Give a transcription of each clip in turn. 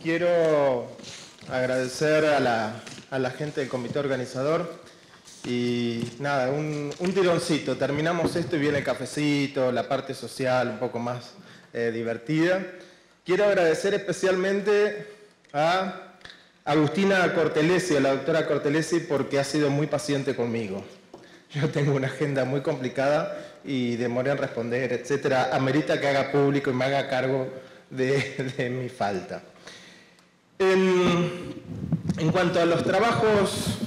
Quiero agradecer a la gente del comité organizador y nada, un tironcito. Terminamos esto y viene el cafecito, la parte social un poco más divertida. Quiero agradecer especialmente a Agustina Cortelesi, a la doctora Cortelesi, porque ha sido muy paciente conmigo. Yo tengo una agenda muy complicada y demoré en responder, etcétera. Amerita que haga público y me haga cargo de mi falta. En cuanto a los trabajos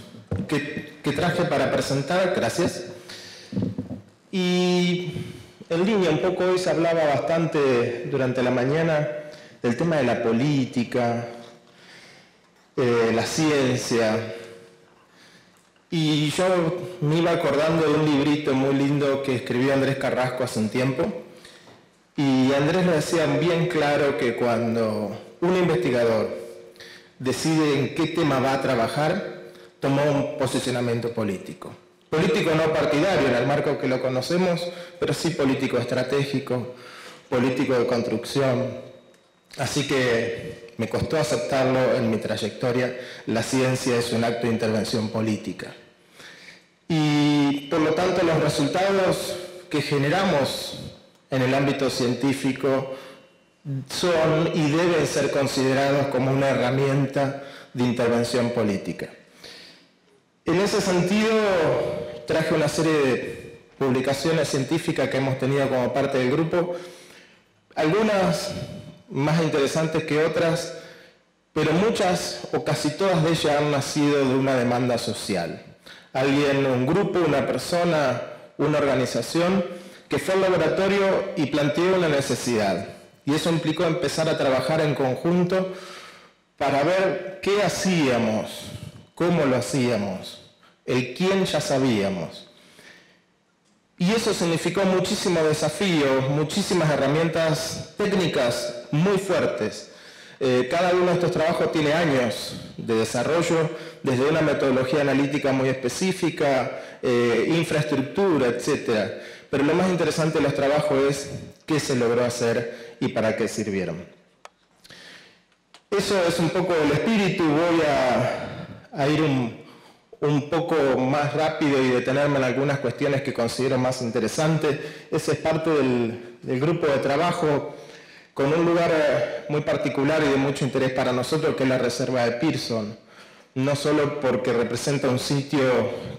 que traje para presentar, gracias. Y en línea, un poco hoy se hablaba bastante durante la mañana del tema de la política, la ciencia. Y yo me iba acordando de un librito muy lindo que escribió Andrés Carrasco hace un tiempo. Y Andrés lo decía bien claro que cuando un investigador decide en qué tema va a trabajar, toma un posicionamiento político. Político no partidario en el marco que lo conocemos, pero sí político estratégico, político de construcción. Así que me costó aceptarlo en mi trayectoria. La ciencia es un acto de intervención política. Y por lo tanto los resultados que generamos en el ámbito científico son y deben ser considerados como una herramienta de intervención política. En ese sentido, traje una serie de publicaciones científicas que hemos tenido como parte del grupo, algunas más interesantes que otras, pero muchas o casi todas de ellas han nacido de una demanda social. Alguien, un grupo, una persona, una organización que fue al laboratorio y planteó una necesidad. Y eso implicó empezar a trabajar en conjunto para ver qué hacíamos, cómo lo hacíamos, el quién ya sabíamos. Y eso significó muchísimos desafíos, muchísimas herramientas técnicas muy fuertes. Cada uno de estos trabajos tiene años de desarrollo, desde una metodología analítica muy específica, infraestructura, etc. Pero lo más interesante de los trabajos es qué se logró hacer y para qué sirvieron. Eso es un poco el espíritu. Voy a ir un poco más rápido y detenerme en algunas cuestiones que considero más interesantes. Ese es parte del grupo de trabajo con un lugar muy particular y de mucho interés para nosotros, que es la Reserva de Pearson. No solo porque representa un sitio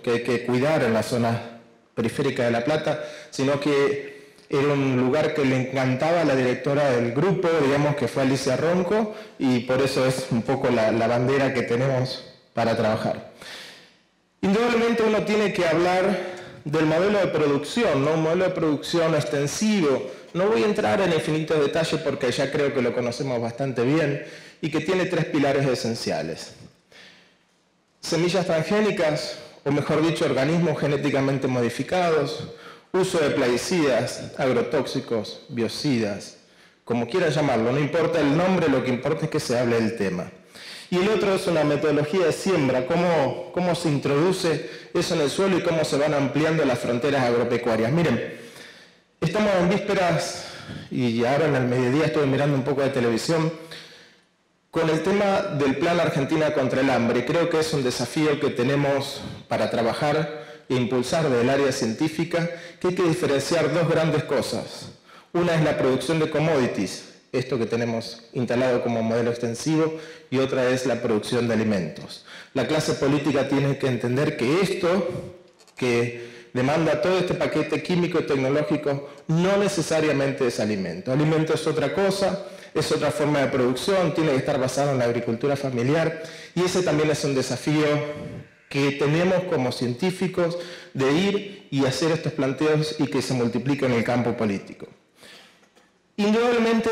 que hay que cuidar en la zona periférica de La Plata, sino que era un lugar que le encantaba a la directora del grupo, digamos, que fue Alicia Ronco, y por eso es un poco la bandera que tenemos para trabajar. Indudablemente uno tiene que hablar del modelo de producción, ¿no? Un modelo de producción extensivo. No voy a entrar en infinitos detalles porque ya creo que lo conocemos bastante bien y que tiene tres pilares esenciales. Semillas transgénicas, o mejor dicho, organismos genéticamente modificados, uso de plaguicidas, agrotóxicos, biocidas, como quieran llamarlo, no importa el nombre, lo que importa es que se hable del tema. Y el otro es una metodología de siembra, cómo se introduce eso en el suelo y cómo se van ampliando las fronteras agropecuarias. Miren, estamos en vísperas, y ahora en el mediodía estuve mirando un poco de televisión, con el tema del Plan Argentina contra el Hambre. Y creo que es un desafío que tenemos para trabajar e impulsar desde el área científica, que hay que diferenciar dos grandes cosas. Una es la producción de commodities, esto que tenemos instalado como modelo extensivo, y otra es la producción de alimentos. La clase política tiene que entender que esto, que demanda todo este paquete químico y tecnológico, no necesariamente es alimento. Alimento es otra cosa, es otra forma de producción, tiene que estar basado en la agricultura familiar, y ese también es un desafío que tenemos como científicos de ir y hacer estos planteos y que se multiplique en el campo político. Indudablemente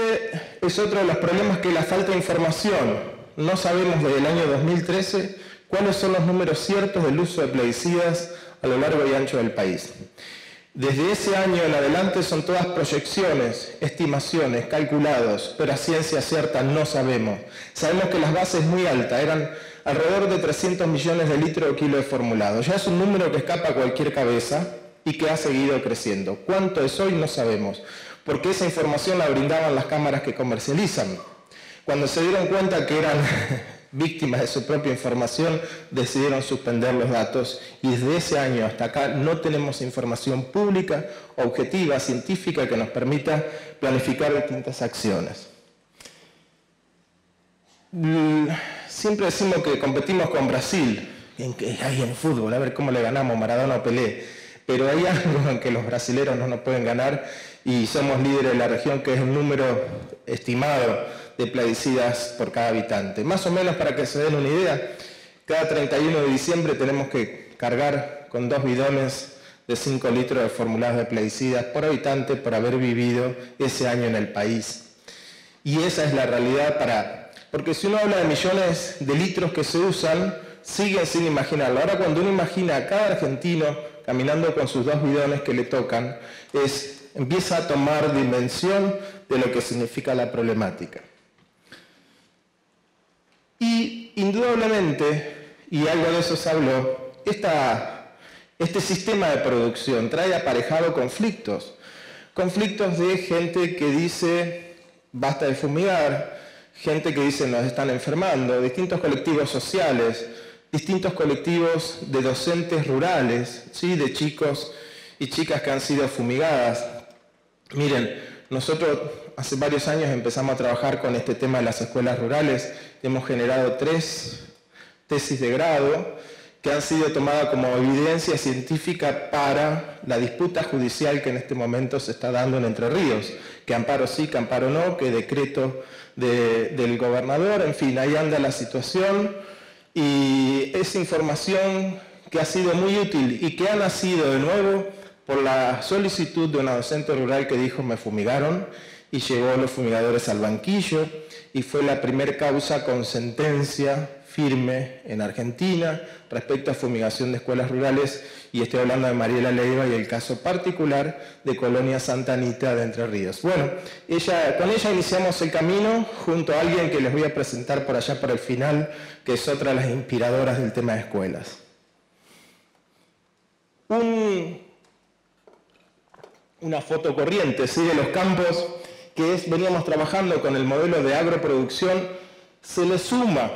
es otro de los problemas que la falta de información. No sabemos desde el año 2013 cuáles son los números ciertos del uso de plaguicidas a lo largo y ancho del país. Desde ese año en adelante son todas proyecciones, estimaciones, calculados, pero a ciencia cierta no sabemos. Sabemos que las bases muy altas, eran alrededor de 300 millones de litros o kilos de formulado. Ya es un número que escapa a cualquier cabeza y que ha seguido creciendo. ¿Cuánto es hoy? No sabemos, porque esa información la brindaban las cámaras que comercializan. Cuando se dieron cuenta que eran víctimas de su propia información, decidieron suspender los datos y desde ese año hasta acá no tenemos información pública, objetiva, científica que nos permita planificar distintas acciones. Siempre decimos que competimos con Brasil, ahí en fútbol, a ver cómo le ganamos Maradona o Pelé, pero hay algo en que los brasileros no nos pueden ganar y somos líderes de la región, que es un número estimado de plaguicidas por cada habitante. Más o menos, para que se den una idea, cada 31 de diciembre tenemos que cargar con 2 bidones de 5 litros de formulados de plaguicidas por habitante por haber vivido ese año en el país. Y esa es la realidad porque si uno habla de millones de litros que se usan, siguen sin imaginarlo. Ahora, cuando uno imagina a cada argentino caminando con sus 2 bidones que le tocan, empieza a tomar dimensión de lo que significa la problemática. Y indudablemente, y algo de eso se habló, este sistema de producción trae aparejado conflictos. Conflictos de gente que dice basta de fumigar, gente que dice nos están enfermando, distintos colectivos sociales, distintos colectivos de docentes rurales, ¿sí? De chicos y chicas que han sido fumigadas. Miren, nosotros hace varios años empezamos a trabajar con este tema de las escuelas rurales. Hemos generado 3 tesis de grado que han sido tomadas como evidencia científica para la disputa judicial que en este momento se está dando en Entre Ríos. Que amparo sí, que amparo no, que decreto del gobernador, en fin, ahí anda la situación. Y es información que ha sido muy útil y que ha nacido de nuevo por la solicitud de una docente rural que dijo me fumigaron y llevó los fumigadores al banquillo y fue la primera causa con sentencia firme en Argentina respecto a fumigación de escuelas rurales, y estoy hablando de Mariela Leiva y el caso particular de Colonia Santa Anita de Entre Ríos. Bueno, con ella iniciamos el camino junto a alguien que les voy a presentar por allá por el final, que es otra de las inspiradoras del tema de escuelas. Una foto corriente, ¿sí? De los campos que veníamos trabajando con el modelo de agroproducción. Se le suma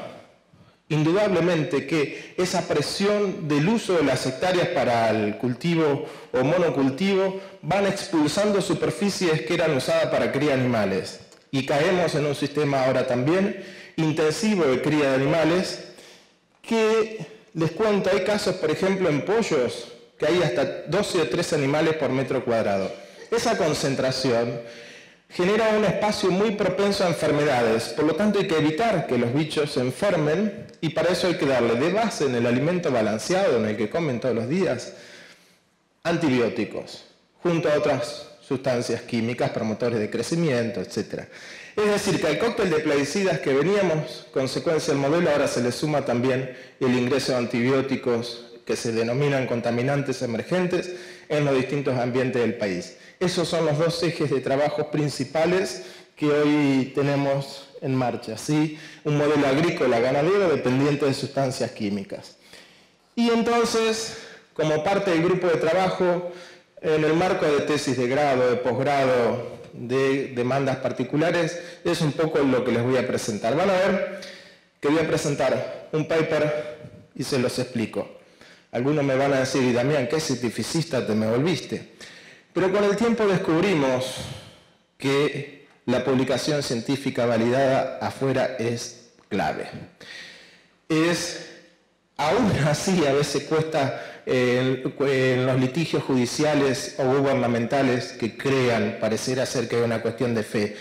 indudablemente que esa presión del uso de las hectáreas para el cultivo o monocultivo van expulsando superficies que eran usadas para cría de animales. Y caemos en un sistema ahora también intensivo de cría de animales que, les cuento, hay casos, por ejemplo, en pollos, que hay hasta 12 o 13 animales por metro cuadrado. Esa concentración genera un espacio muy propenso a enfermedades, por lo tanto hay que evitar que los bichos se enfermen y para eso hay que darle de base en el alimento balanceado, en el que comen todos los días, antibióticos, junto a otras sustancias químicas, promotores de crecimiento, etc. Es decir, que al cóctel de plaguicidas que veníamos, consecuencia del modelo, ahora se le suma también el ingreso de antibióticos que se denominan contaminantes emergentes en los distintos ambientes del país. Esos son los 2 ejes de trabajo principales que hoy tenemos en marcha, ¿sí? Un modelo agrícola ganadero dependiente de sustancias químicas. Y entonces, como parte del grupo de trabajo, en el marco de tesis de grado, de posgrado, de demandas particulares, es un poco lo que les voy a presentar. Van a ver que voy a presentar un paper y se los explico. Algunos me van a decir, y Damián, qué cientificista te me volviste. Pero con el tiempo descubrimos que la publicación científica validada afuera es clave. Aún así, a veces cuesta en los litigios judiciales o gubernamentales que crean, pareciera ser que hay una cuestión de fe,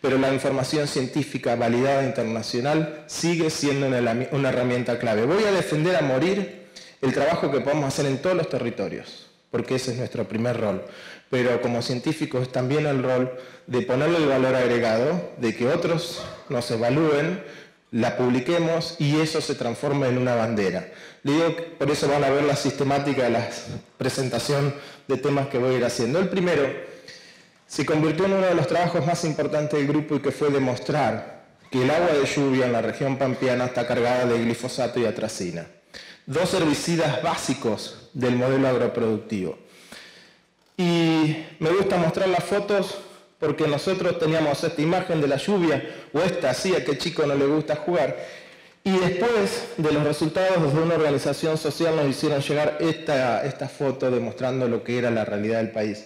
pero la información científica validada internacional sigue siendo una herramienta clave. Voy a defender a morir el trabajo que podemos hacer en todos los territorios, porque ese es nuestro primer rol. Pero como científicos también el rol de ponerle el valor agregado, de que otros nos evalúen, la publiquemos y eso se transforme en una bandera. Le digo que por eso van a ver la sistemática de la presentación de temas que voy a ir haciendo. El primero se convirtió en uno de los trabajos más importantes del grupo y que fue demostrar que el agua de lluvia en la región pampeana está cargada de glifosato y atracina, 2 herbicidas básicos del modelo agroproductivo. Y me gusta mostrar las fotos porque nosotros teníamos esta imagen de la lluvia, o esta así, a qué chico no le gusta jugar, y después de los resultados de una organización social nos hicieron llegar esta foto demostrando lo que era la realidad del país.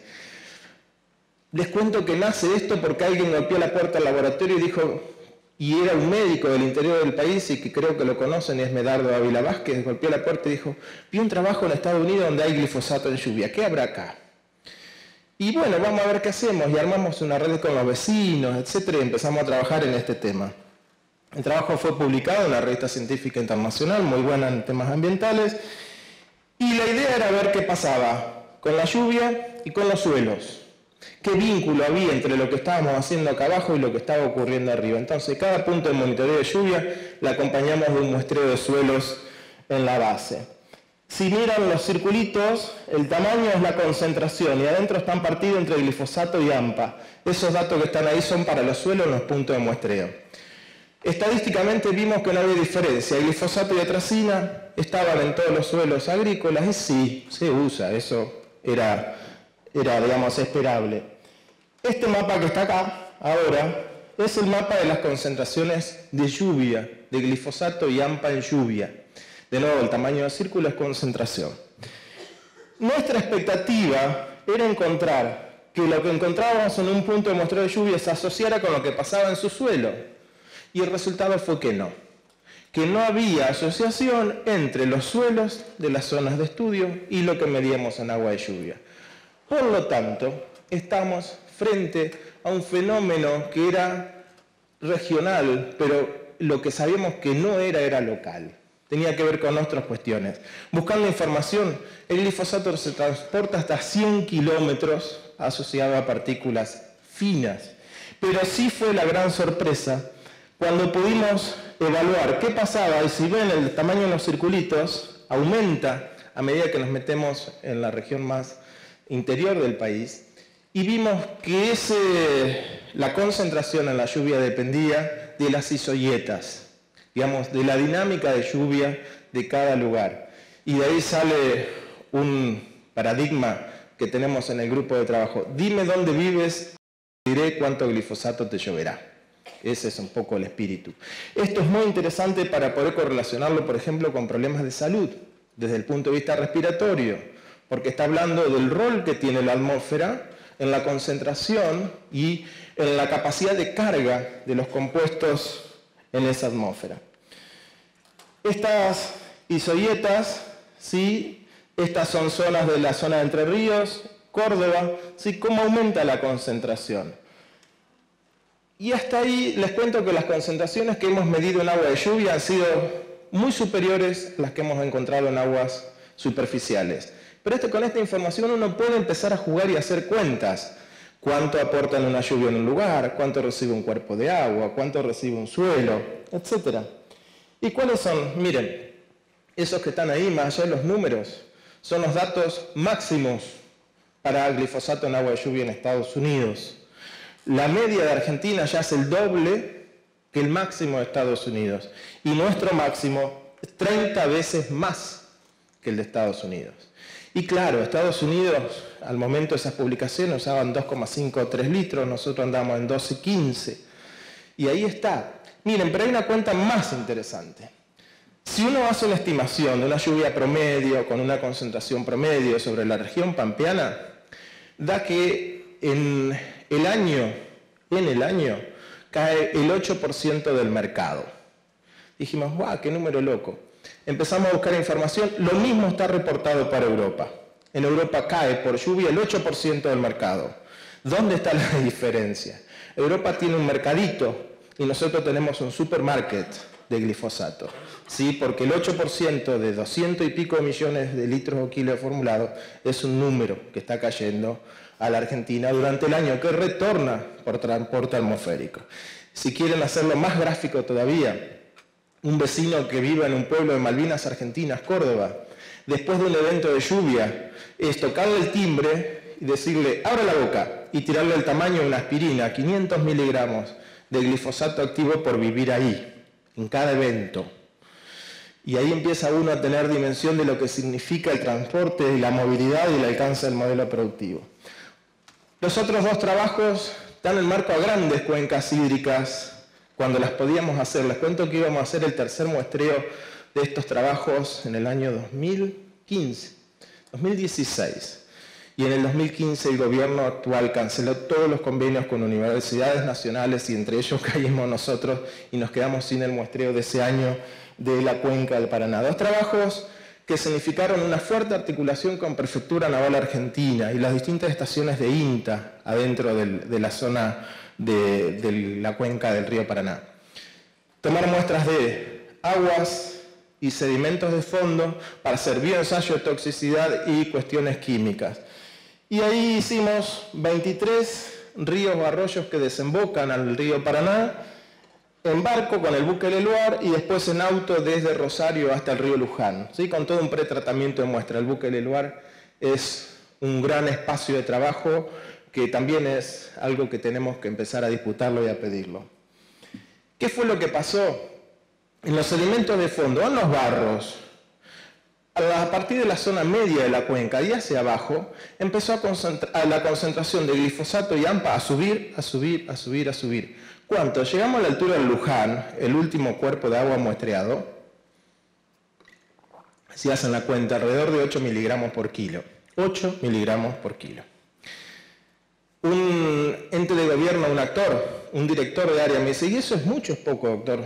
Les cuento que nace esto porque alguien golpeó la puerta del laboratorio y dijo, y era un médico del interior del país y que creo que lo conocen, y es Medardo Ávila Vázquez, golpeó la puerta y dijo, vi un trabajo en Estados Unidos donde hay glifosato en lluvia, ¿qué habrá acá? Y bueno, vamos a ver qué hacemos, y armamos una red con los vecinos, etcétera, y empezamos a trabajar en este tema. El trabajo fue publicado en la revista científica internacional, muy buena en temas ambientales, y la idea era ver qué pasaba con la lluvia y con los suelos. ¿Qué vínculo había entre lo que estábamos haciendo acá abajo y lo que estaba ocurriendo arriba? Entonces, cada punto de monitoreo de lluvia la acompañamos de un muestreo de suelos en la base. Si miran los circulitos, el tamaño es la concentración y adentro están partidos entre glifosato y AMPA. Esos datos que están ahí son para los suelos en los puntos de muestreo. Estadísticamente vimos que no había diferencia. El glifosato y atracina estaban en todos los suelos agrícolas y sí, se usa, eso era digamos, esperable. Este mapa que está acá, ahora, es el mapa de las concentraciones de lluvia, de glifosato y AMPA en lluvia. De nuevo, el tamaño del círculo es concentración. Nuestra expectativa era encontrar que lo que encontrábamos en un punto de muestreo de lluvia se asociara con lo que pasaba en su suelo. Y el resultado fue que no había asociación entre los suelos de las zonas de estudio y lo que medíamos en agua de lluvia. Por lo tanto, estamos frente a un fenómeno que era regional, pero lo que sabíamos que no era local. Tenía que ver con otras cuestiones. Buscando información, el glifosato se transporta hasta 100 kilómetros asociado a partículas finas. Pero sí fue la gran sorpresa cuando pudimos evaluar qué pasaba, y si ven el tamaño de los circulitos, aumenta a medida que nos metemos en la región más interior del país, y vimos que la concentración en la lluvia dependía de las isoyetas, digamos, de la dinámica de lluvia de cada lugar. Y de ahí sale un paradigma que tenemos en el grupo de trabajo. Dime dónde vives, diré cuánto glifosato te lloverá. Ese es un poco el espíritu. Esto es muy interesante para poder correlacionarlo, por ejemplo, con problemas de salud, desde el punto de vista respiratorio, porque está hablando del rol que tiene la atmósfera en la concentración y en la capacidad de carga de los compuestos en esa atmósfera. Estas isoyetas, ¿sí? Estas son zonas de la zona de Entre Ríos, Córdoba, ¿sí? ¿Cómo aumenta la concentración? Y hasta ahí les cuento que las concentraciones que hemos medido en agua de lluvia han sido muy superiores a las que hemos encontrado en aguas superficiales. Pero con esta información uno puede empezar a jugar y hacer cuentas. ¿Cuánto aporta en una lluvia en un lugar? ¿Cuánto recibe un cuerpo de agua? ¿Cuánto recibe un suelo? Etcétera. ¿Y cuáles son? Miren, esos que están ahí, más allá de los números, son los datos máximos para glifosato en agua de lluvia en Estados Unidos. La media de Argentina ya es el doble que el máximo de Estados Unidos. Y nuestro máximo es 30 veces más que el de Estados Unidos. Y claro, Estados Unidos, al momento de esas publicaciones, usaban 2,5 o 3 litros, nosotros andamos en 12,15. Y ahí está. Miren, pero hay una cuenta más interesante. Si uno hace una estimación de una lluvia promedio, con una concentración promedio sobre la región pampeana, da que en el año cae el 8% del mercado. Dijimos, ¡guau, qué número loco! Empezamos a buscar información, lo mismo está reportado para Europa. En Europa cae por lluvia el 8% del mercado. ¿Dónde está la diferencia? Europa tiene un mercadito y nosotros tenemos un supermarket de glifosato. ¿Sí? Porque el 8% de 200 y pico millones de litros o kilos de formulado es un número que está cayendo a la Argentina durante el año, que retorna por transporte atmosférico. Si quieren hacerlo más gráfico todavía, un vecino que vive en un pueblo de Malvinas Argentinas, Córdoba, después de un evento de lluvia, es tocarle el timbre y decirle, abra la boca, y tirarle el tamaño de una aspirina, 500 miligramos de glifosato activo por vivir ahí, en cada evento. Y ahí empieza uno a tener dimensión de lo que significa el transporte y la movilidad y el alcance del modelo productivo. Los otros dos trabajos dan el marco a grandes cuencas hídricas cuando las podíamos hacer. Les cuento que íbamos a hacer el tercer muestreo de estos trabajos en el año 2016. Y en el 2015 el gobierno actual canceló todos los convenios con universidades nacionales y entre ellos caímos nosotros y nos quedamos sin el muestreo de ese año de la cuenca del Paraná. Dos trabajos que significaron una fuerte articulación con Prefectura Naval Argentina y las distintas estaciones de INTA adentro de la zona de la cuenca del río Paraná. Tomar muestras de aguas y sedimentos de fondo para hacer bioensayo de toxicidad y cuestiones químicas. Y ahí hicimos 23 ríos o arroyos que desembocan al río Paraná, en barco con el buque Leluar y después en auto desde Rosario hasta el río Luján, ¿sí? Con todo un pretratamiento de muestra. El buque Leluar es un gran espacio de trabajo que también es algo que tenemos que empezar a disputarlo y a pedirlo. ¿Qué fue lo que pasó? En los sedimentos de fondo, en los barros, a partir de la zona media de la cuenca y hacia abajo, empezó la concentración de glifosato y AMPA a subir, a subir, a subir, a subir. ¿Cuánto? Llegamos a la altura del Luján, el último cuerpo de agua muestreado, si hacen la cuenta, alrededor de 8 miligramos por kilo. 8 miligramos por kilo. Un ente de gobierno, un actor, un director de área me dice, ¿y eso es mucho o es poco, doctor?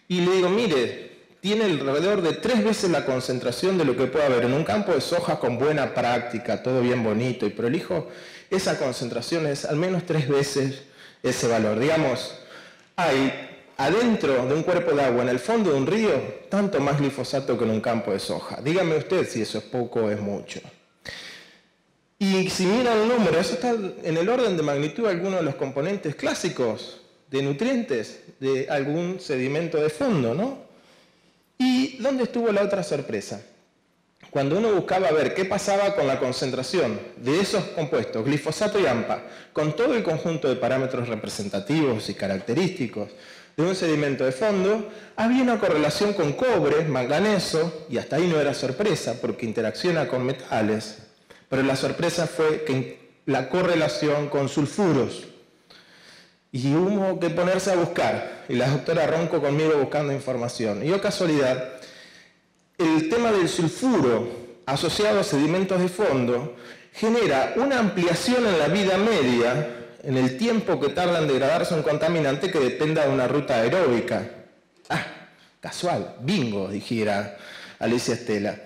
Y le digo, mire, tiene alrededor de 3 veces la concentración de lo que puede haber en un campo de soja con buena práctica, todo bien bonito y prolijo. Esa concentración es al menos 3 veces ese valor. Digamos, hay adentro de un cuerpo de agua, en el fondo de un río, tanto más glifosato que en un campo de soja. Dígame usted si eso es poco o es mucho. Y si miran el número, eso está en el orden de magnitud de algunos de los componentes clásicos de nutrientes de algún sedimento de fondo, ¿no? ¿Y dónde estuvo la otra sorpresa? Cuando uno buscaba ver qué pasaba con la concentración de esos compuestos, glifosato y AMPA, con todo el conjunto de parámetros representativos y característicos de un sedimento de fondo, había una correlación con cobre, manganeso, y hasta ahí no era sorpresa porque interacciona con metales, pero la sorpresa fue que la correlación con sulfuros. Y hubo que ponerse a buscar, y la doctora Ronco conmigo buscando información. Y oh casualidad, el tema del sulfuro asociado a sedimentos de fondo genera una ampliación en la vida media, en el tiempo que tarda en degradarse un contaminante que dependa de una ruta aeróbica. Ah, casual, bingo, dijera Alicia Estela.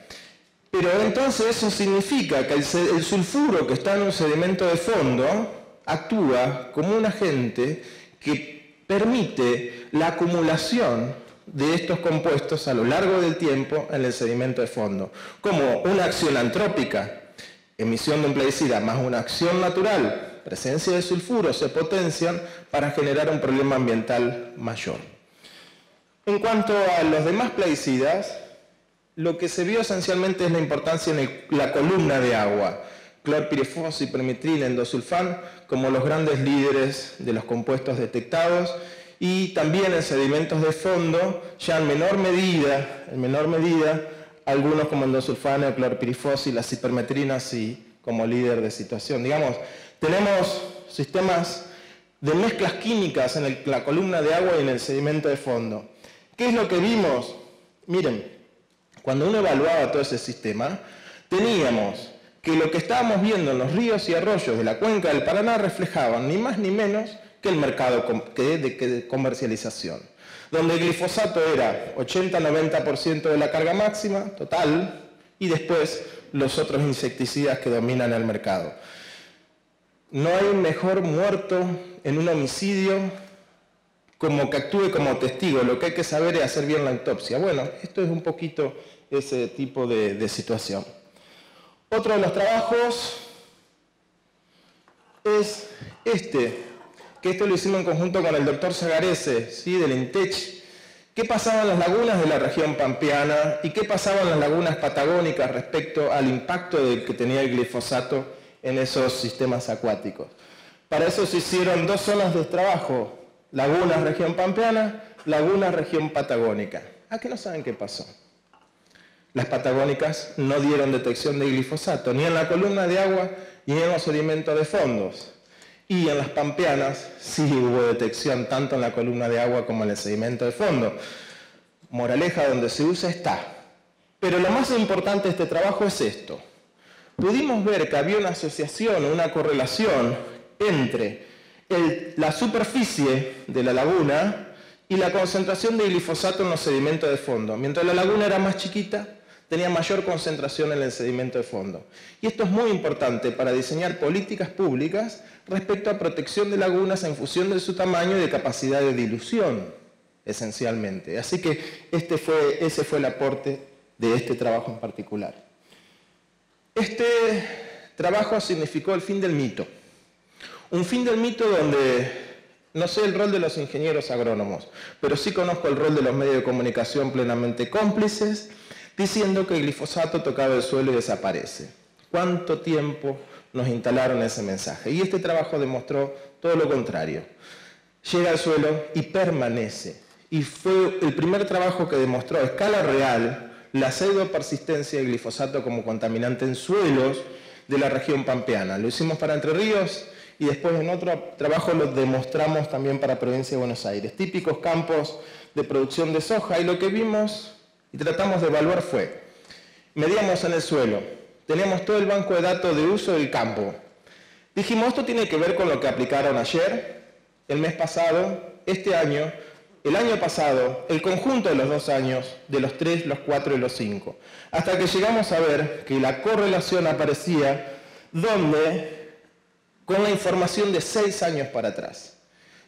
Pero entonces eso significa que el sulfuro que está en un sedimento de fondo actúa como un agente que permite la acumulación de estos compuestos a lo largo del tiempo en el sedimento de fondo, como una acción antrópica, emisión de un plaguicida, más una acción natural, presencia de sulfuro, se potencian para generar un problema ambiental mayor. En cuanto a los demás plaguicidas, lo que se vio esencialmente es la importancia en la columna de agua, clorpirifos, permetrina, endosulfán, como los grandes líderes de los compuestos detectados, y también en sedimentos de fondo, ya en menor medida, algunos como endosulfano, clorpirifos y las hipermetrinas sí, como líder de situación. Digamos, tenemos sistemas de mezclas químicas en la columna de agua y en el sedimento de fondo. ¿Qué es lo que vimos? Miren, cuando uno evaluaba todo ese sistema, teníamos que lo que estábamos viendo en los ríos y arroyos de la cuenca del Paraná reflejaban ni más ni menos que el mercado de comercialización, donde el glifosato era 80-90% de la carga máxima total y después los otros insecticidas que dominan el mercado. No hay un mejor muerto en un homicidio como que actúe como testigo. Lo que hay que saber es hacer bien la autopsia. Bueno, esto es un poquito ese tipo de situación. Otro de los trabajos es que esto lo hicimos en conjunto con el doctor Zagarese, ¿sí? Del INTECH. ¿Qué pasaba en las lagunas de la región pampeana y qué pasaba en las lagunas patagónicas respecto al impacto que tenía el glifosato en esos sistemas acuáticos? Para eso se hicieron 2 zonas de trabajo, lagunas región pampeana, lagunas región patagónica. ¿A qué no saben qué pasó? Las patagónicas no dieron detección de glifosato, ni en la columna de agua ni en los sedimentos de fondos. Y en las pampeanas sí hubo detección tanto en la columna de agua como en el sedimento de fondo. Moraleja, donde se usa está. Pero lo más importante de este trabajo es esto. Pudimos ver que había una asociación, una correlación entre la superficie de la laguna y la concentración de glifosato en los sedimentos de fondo. Mientras la laguna era más chiquita, tenía mayor concentración en el sedimento de fondo. Y esto es muy importante para diseñar políticas públicas respecto a protección de lagunas en función de su tamaño y de capacidad de dilución, esencialmente. Así que ese fue el aporte de este trabajo en particular. Este trabajo significó el fin del mito. Un fin del mito donde no sé el rol de los ingenieros agrónomos, pero sí conozco el rol de los medios de comunicación plenamente cómplices, diciendo que el glifosato tocaba el suelo y desaparece. ¿Cuánto tiempo nos instalaron ese mensaje? Y este trabajo demostró todo lo contrario. Llega al suelo y permanece. Y fue el primer trabajo que demostró a escala real la pseudopersistencia del glifosato como contaminante en suelos de la región pampeana. Lo hicimos para Entre Ríos y después en otro trabajo lo demostramos también para Provincia de Buenos Aires. Típicos campos de producción de soja, y lo que vimos y tratamos de evaluar fue, medíamos en el suelo, teníamos todo el banco de datos de uso del campo. Dijimos, esto tiene que ver con lo que aplicaron ayer, el mes pasado, este año, el año pasado, el conjunto de los 2 años, de los 3, los 4 y los 5. Hasta que llegamos a ver que la correlación aparecía con la información de 6 años para atrás.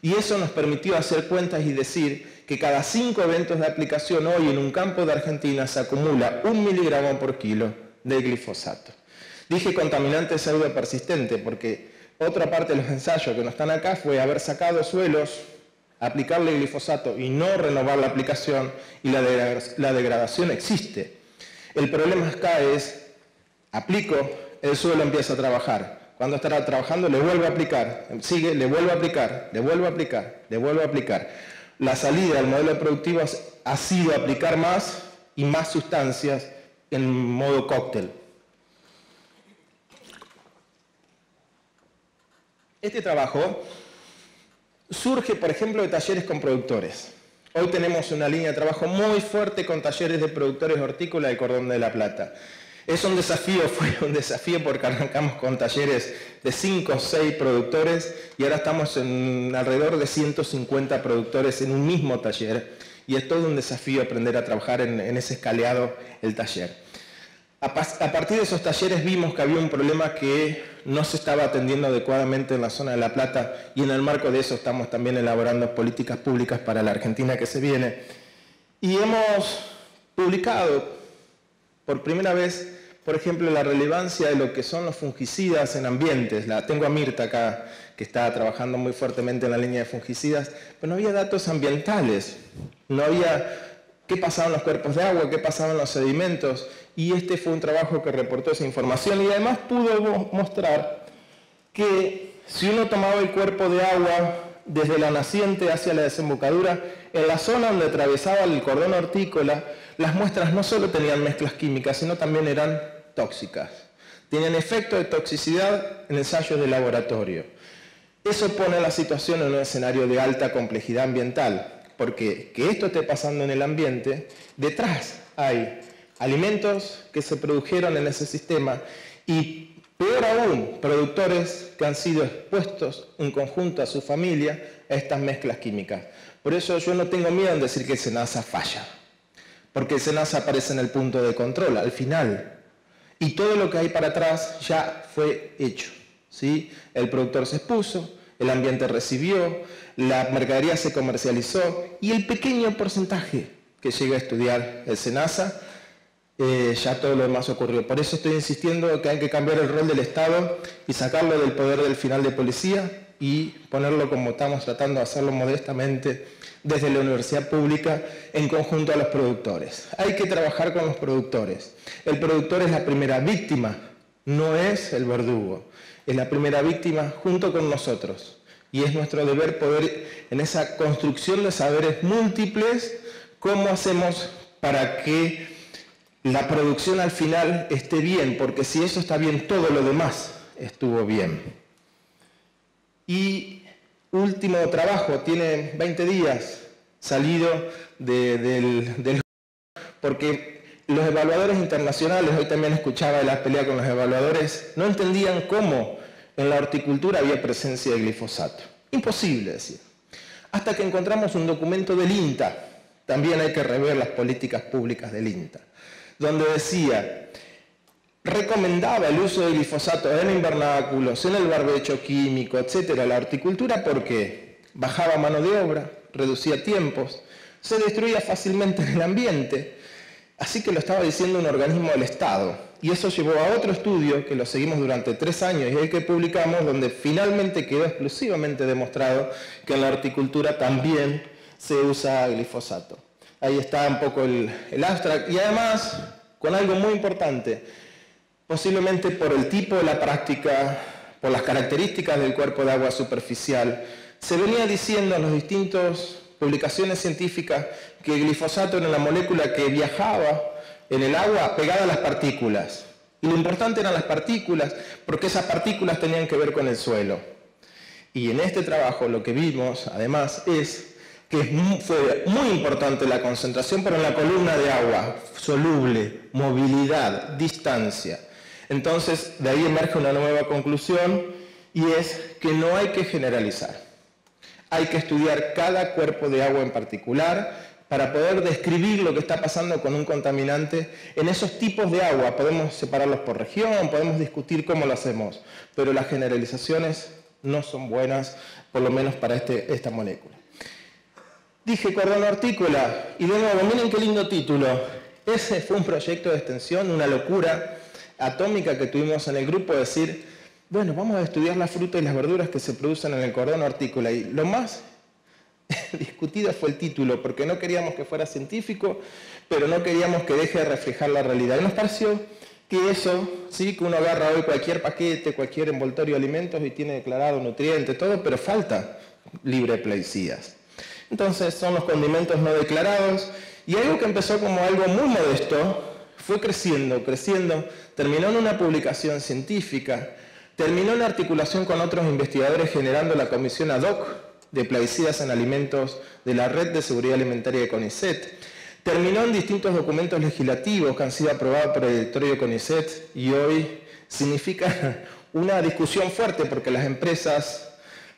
Y eso nos permitió hacer cuentas y decir que cada 5 eventos de aplicación hoy en un campo de Argentina se acumula 1 miligramo por kilo de glifosato. Dije contaminante pseudopersistente porque otra parte de los ensayos que no están acá fue haber sacado suelos, aplicarle glifosato y no renovar la aplicación, y la degradación existe. El problema acá es, aplico, el suelo empieza a trabajar. Cuando estará trabajando, le vuelvo a aplicar, sigue, le vuelvo a aplicar, le vuelvo a aplicar, le vuelvo a aplicar. La salida del modelo productivo ha sido aplicar más y más sustancias en modo cóctel. Este trabajo surge, por ejemplo, de talleres con productores. Hoy tenemos una línea de trabajo muy fuerte con talleres de productores hortícolas del Cordón de la Plata. Es un desafío, fue un desafío porque arrancamos con talleres de 5 o 6 productores y ahora estamos en alrededor de 150 productores en un mismo taller, y es todo un desafío aprender a trabajar en ese escaleado el taller. A partir de esos talleres vimos que había un problema que no se estaba atendiendo adecuadamente en la zona de La Plata, y en el marco de eso estamos también elaborando políticas públicas para la Argentina que se viene. Y hemos publicado por primera vez, por ejemplo, la relevancia de lo que son los fungicidas en ambientes. Tengo a Mirta acá, que está trabajando muy fuertemente en la línea de fungicidas, pero no había datos ambientales, no había qué pasaba en los cuerpos de agua, qué pasaba en los sedimentos, y este fue un trabajo que reportó esa información, y además pudo mostrar que si uno tomaba el cuerpo de agua desde la naciente hacia la desembocadura, en la zona donde atravesaba el cordón hortícola, las muestras no solo tenían mezclas químicas, sino también eran tóxicas. Tenían efecto de toxicidad en ensayos de laboratorio. Eso pone la situación en un escenario de alta complejidad ambiental, porque que esto esté pasando en el ambiente, detrás hay alimentos que se produjeron en ese sistema y, peor aún, productores que han sido expuestos en conjunto a su familia a estas mezclas químicas. Por eso yo no tengo miedo en decir que el SENASA falla, porque el SENASA aparece en el punto de control, al final. Y todo lo que hay para atrás ya fue hecho, ¿sí? El productor se expuso, el ambiente recibió, la mercadería se comercializó, y el pequeño porcentaje que llega a estudiar el SENASA, ya todo lo demás ocurrió. Por eso estoy insistiendo que hay que cambiar el rol del Estado y sacarlo del poder del final de policía y ponerlo, como estamos tratando de hacerlo modestamente, desde la universidad pública en conjunto a los productores. Hay que trabajar con los productores. El productor es la primera víctima, no es el verdugo. Es la primera víctima junto con nosotros. Y es nuestro deber poder, en esa construcción de saberes múltiples, cómo hacemos para que la producción al final esté bien, porque si eso está bien, todo lo demás estuvo bien. Y último trabajo, tiene 20 días salido del porque los evaluadores internacionales, hoy también escuchaba de la pelea con los evaluadores, no entendían cómo en la horticultura había presencia de glifosato. Imposible, decir. Hasta que encontramos un documento del INTA, también hay que rever las políticas públicas del INTA, donde decía, recomendaba el uso de glifosato en invernáculos, en el barbecho químico, etcétera, la horticultura porque bajaba mano de obra, reducía tiempos, se destruía fácilmente en el ambiente, así que lo estaba diciendo un organismo del Estado. Y eso llevó a otro estudio que lo seguimos durante 3 años y el que publicamos, donde finalmente quedó exclusivamente demostrado que en la horticultura también se usa glifosato. Ahí está un poco el abstract y además con algo muy importante, posiblemente por el tipo de la práctica, por las características del cuerpo de agua superficial, se venía diciendo en las distintas publicaciones científicas que el glifosato era la molécula que viajaba en el agua pegada a las partículas. Y lo importante eran las partículas, porque esas partículas tenían que ver con el suelo. Y en este trabajo lo que vimos, además, es que fue muy importante la concentración, pero en la columna de agua, soluble, movilidad, distancia. Entonces, de ahí emerge una nueva conclusión, y es que no hay que generalizar. Hay que estudiar cada cuerpo de agua en particular para poder describir lo que está pasando con un contaminante en esos tipos de agua. Podemos separarlos por región, podemos discutir cómo lo hacemos, pero las generalizaciones no son buenas, por lo menos para esta molécula. Dije cordón hortícola, y de nuevo, miren qué lindo título. Ese fue un proyecto de extensión, una locura atómica que tuvimos en el grupo, decir, bueno, vamos a estudiar las frutas y las verduras que se producen en el cordón hortícola. Y lo más discutido fue el título, porque no queríamos que fuera científico, pero no queríamos que deje de reflejar la realidad. Y nos pareció que eso, sí, que uno agarra hoy cualquier paquete, cualquier envoltorio de alimentos y tiene declarado nutrientes, todo, pero falta libre de plaguicidas. Entonces son los condimentos no declarados, y algo que empezó como algo muy modesto, fue creciendo, terminó en una publicación científica, terminó en articulación con otros investigadores generando la comisión ad hoc de plaguicidas en alimentos de la Red de Seguridad Alimentaria de CONICET, terminó en distintos documentos legislativos que han sido aprobados por el directorio de CONICET y hoy significa una discusión fuerte porque las empresas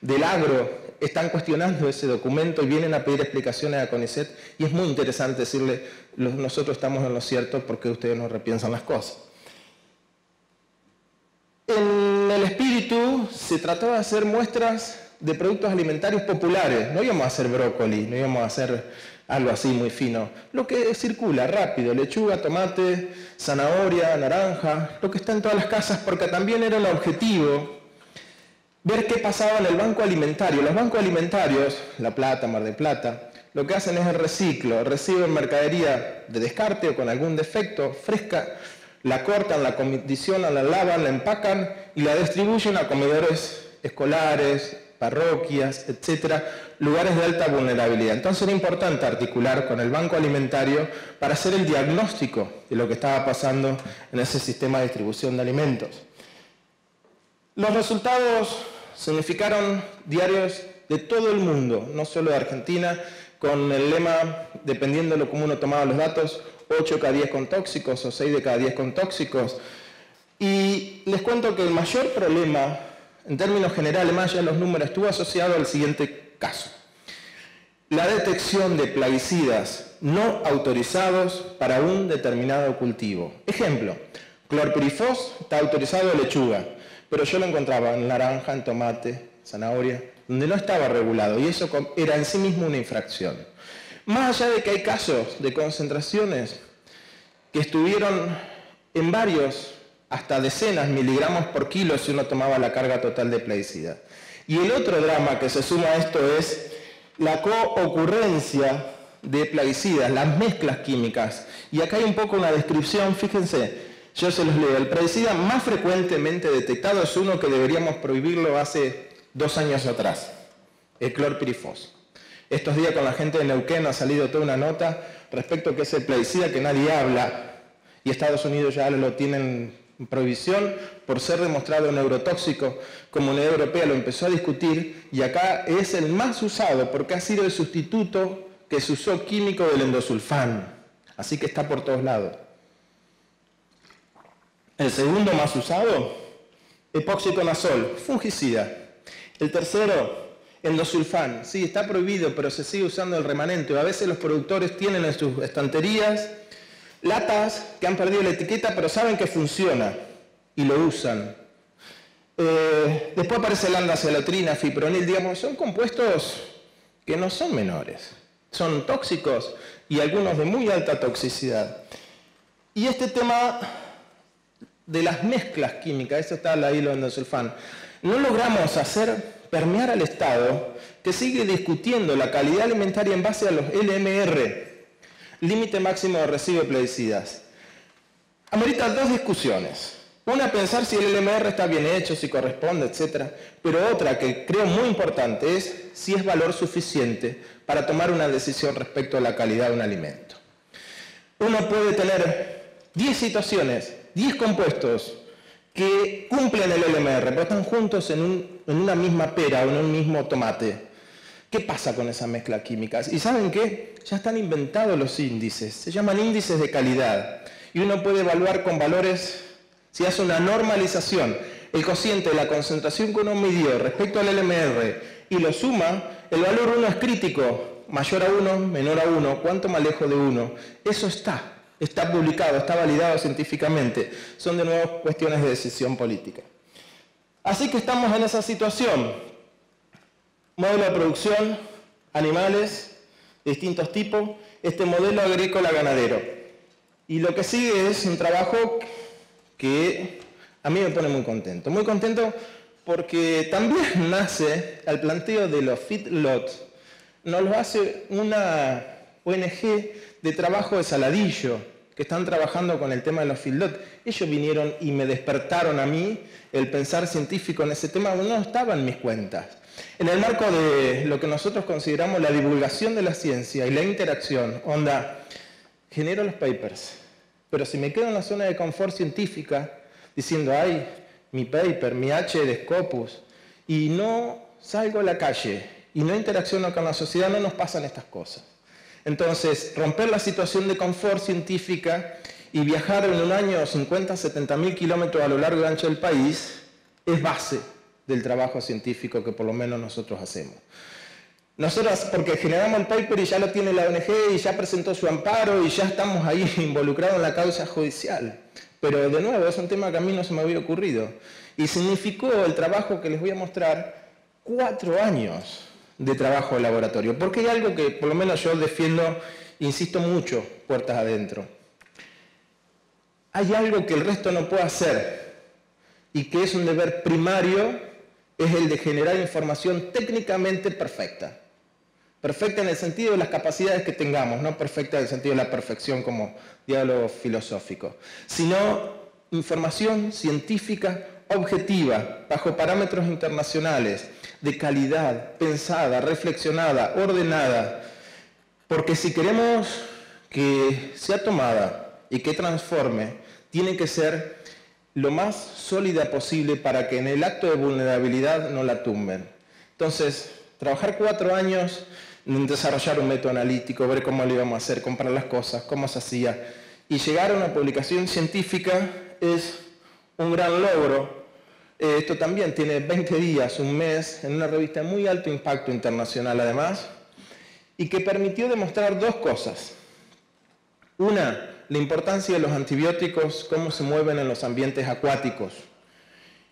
del agro están cuestionando ese documento y vienen a pedir explicaciones a CONICET y es muy interesante decirle, nosotros estamos en lo cierto porque ustedes no repiensan las cosas. En el espíritu se trató de hacer muestras de productos alimentarios populares. No íbamos a hacer brócoli, no íbamos a hacer algo así muy fino. Lo que circula rápido, lechuga, tomate, zanahoria, naranja, lo que está en todas las casas, porque también era el objetivo ver qué pasaba en el banco alimentario. Los bancos alimentarios, La Plata, Mar del Plata, lo que hacen es el reciclo, reciben mercadería de descarte o con algún defecto, fresca, la cortan, la condicionan, la lavan, la empacan y la distribuyen a comedores escolares, parroquias, etcétera, lugares de alta vulnerabilidad. Entonces era importante articular con el banco alimentario para hacer el diagnóstico de lo que estaba pasando en ese sistema de distribución de alimentos. Los resultados significaron diarios de todo el mundo, no solo de Argentina, con el lema, dependiendo de cómo uno tomaba los datos, 8 de cada 10 con tóxicos o 6 de cada 10 con tóxicos. Y les cuento que el mayor problema, en términos generales, más allá de los números, estuvo asociado al siguiente caso. La detección de plaguicidas no autorizados para un determinado cultivo. Ejemplo, clorpirifos está autorizado en lechuga, pero yo lo encontraba en naranja, en tomate, zanahoria, donde no estaba regulado, y eso era en sí mismo una infracción. Más allá de que hay casos de concentraciones que estuvieron en varios, hasta decenas miligramos por kilo si uno tomaba la carga total de plaguicida. Y el otro drama que se suma a esto es la coocurrencia de plaguicidas, las mezclas químicas. Y acá hay un poco una descripción, fíjense, yo se los leo. El plaguicida más frecuentemente detectado es uno que deberíamos prohibirlo hace 2 años atrás, el clorpirifos. Estos días con la gente de Neuquén ha salido toda una nota respecto a que es el plaguicida que nadie habla, y Estados Unidos ya lo tienen prohibición por ser demostrado neurotóxico. Comunidad Europea lo empezó a discutir y acá es el más usado porque ha sido el sustituto que se usó químico del endosulfán. Así que está por todos lados. El segundo más usado, epóxiconazol, fungicida. El tercero, endosulfán. Sí, está prohibido, pero se sigue usando el remanente. A veces los productores tienen en sus estanterías latas que han perdido la etiqueta, pero saben que funciona y lo usan. Después aparece landacelotrina, fipronil, digamos, son compuestos que no son menores. Son tóxicos y algunos de muy alta toxicidad. Y este tema de las mezclas químicas, eso está la hilo endosulfán, no logramos hacer permear al Estado, que sigue discutiendo la calidad alimentaria en base a los LMR, límite máximo de residuos de plaguicidas. Amerita dos discusiones. Una, pensar si el LMR está bien hecho, si corresponde, etc. Pero otra, que creo muy importante, es si es valor suficiente para tomar una decisión respecto a la calidad de un alimento. Uno puede tener 10 situaciones, 10 compuestos que cumplen el LMR, pero están juntos en una misma pera o en un mismo tomate. ¿Qué pasa con esas mezclas químicas? ¿Y saben qué? Ya están inventados los índices. Se llaman índices de calidad. Y uno puede evaluar con valores, si hace una normalización, el cociente de la concentración que uno midió respecto al LMR y lo suma, el valor 1 es crítico, mayor a 1, menor a 1, ¿cuánto más lejos de 1? Eso está publicado, está validado científicamente. Son de nuevo cuestiones de decisión política. Así que estamos en esa situación. Modelo de producción, animales de distintos tipos, este modelo agrícola ganadero. Y lo que sigue es un trabajo que a mí me pone muy contento. Muy contento porque también nace al planteo de los feedlots. Nos lo hace una ONG de trabajo de Saladillo, que están trabajando con el tema de los feedlots. Ellos vinieron y me despertaron a mí el pensar científico en ese tema, no estaba en mis cuentas. En el marco de lo que nosotros consideramos la divulgación de la ciencia y la interacción, genero los papers, pero si me quedo en la zona de confort científica, diciendo, ay, mi paper, mi H de Scopus, y no salgo a la calle y no interacciono con la sociedad, no nos pasan estas cosas. Entonces, romper la situación de confort científica y viajar en un año 50, 70 mil kilómetros a lo largo y ancho del país es base del trabajo científico que por lo menos nosotros hacemos. Nosotros, porque generamos el paper y ya lo tiene la ONG y ya presentó su amparo y ya estamos ahí involucrados en la causa judicial. Pero de nuevo, es un tema que a mí no se me había ocurrido. Y significó el trabajo que les voy a mostrar 4 años de trabajo de laboratorio. Porque hay algo que por lo menos yo defiendo, insisto mucho, puertas adentro. Hay algo que el resto no puede hacer y que es un deber primario, es el de generar información técnicamente perfecta. Perfecta en el sentido de las capacidades que tengamos, no perfecta en el sentido de la perfección como diálogo filosófico, sino información científica objetiva, bajo parámetros internacionales, de calidad, pensada, reflexionada, ordenada. Porque si queremos que sea tomada y que transforme, tiene que ser lo más sólida posible para que en el acto de vulnerabilidad no la tumben. Entonces, trabajar 4 años en desarrollar un método analítico, ver cómo lo íbamos a hacer, comprar las cosas, cómo se hacía, y llegar a una publicación científica es un gran logro. Esto también tiene 20 días, un mes, en una revista de muy alto impacto internacional además, y que permitió demostrar 2 cosas. Una, la importancia de los antibióticos, cómo se mueven en los ambientes acuáticos.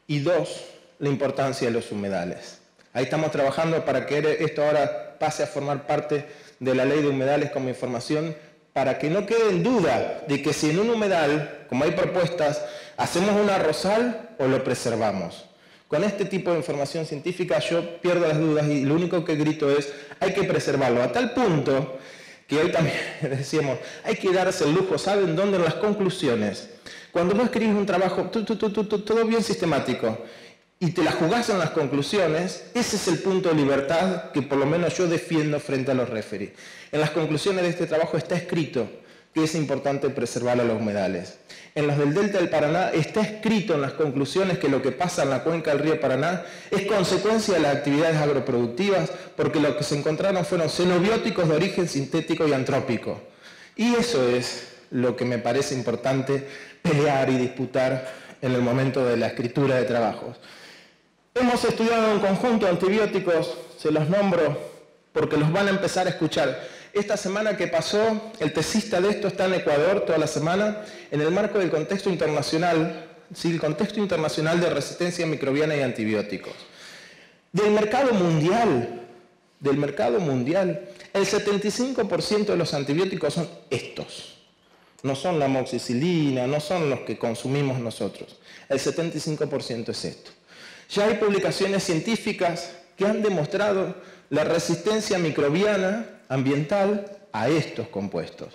Y 2, la importancia de los humedales. Ahí estamos trabajando para que esto ahora pase a formar parte de la ley de humedales como información, para que no quede en duda de que si en un humedal, como hay propuestas, hacemos un arrozal o lo preservamos. Con este tipo de información científica yo pierdo las dudas y lo único que grito es hay que preservarlo, a tal punto que hoy también decíamos, hay que darse el lujo, ¿saben dónde? En las conclusiones. Cuando vos escribís un trabajo, todo bien sistemático, y te la jugás en las conclusiones, ese es el punto de libertad que por lo menos yo defiendo frente a los referees. En las conclusiones de este trabajo está escrito que es importante preservar a los humedales. En los del Delta del Paraná está escrito en las conclusiones que lo que pasa en la cuenca del río Paraná es consecuencia de las actividades agroproductivas, porque lo que se encontraron fueron xenobióticos de origen sintético y antrópico. Y eso es lo que me parece importante pelear y disputar en el momento de la escritura de trabajos. Hemos estudiado en conjunto antibióticos, se los nombro porque los van a empezar a escuchar. Esta semana que pasó, el tesista de esto está en Ecuador toda la semana, en el marco del contexto internacional, ¿sí? El contexto internacional de resistencia microbiana y antibióticos. Del mercado mundial, el 75% de los antibióticos son estos. No son la amoxicilina, no son los que consumimos nosotros. El 75% es esto. Ya hay publicaciones científicas que han demostrado la resistencia microbiana ambiental a estos compuestos.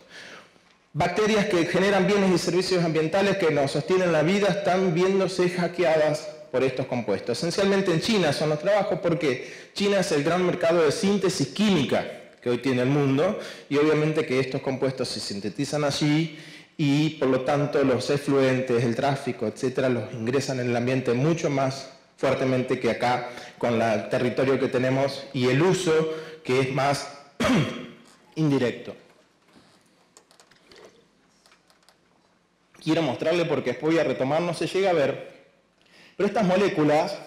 Bacterias que generan bienes y servicios ambientales que nos sostienen la vida están viéndose hackeadas por estos compuestos. Esencialmente en China son los trabajos porque China es el gran mercado de síntesis química que hoy tiene el mundo y obviamente que estos compuestos se sintetizan allí y por lo tanto los efluentes, el tráfico, etcétera, los ingresan en el ambiente mucho más fuertemente que acá con el territorio que tenemos y el uso que es más indirecto. Quiero mostrarle porque después voy a retomar, no se llega a ver, pero estas moléculas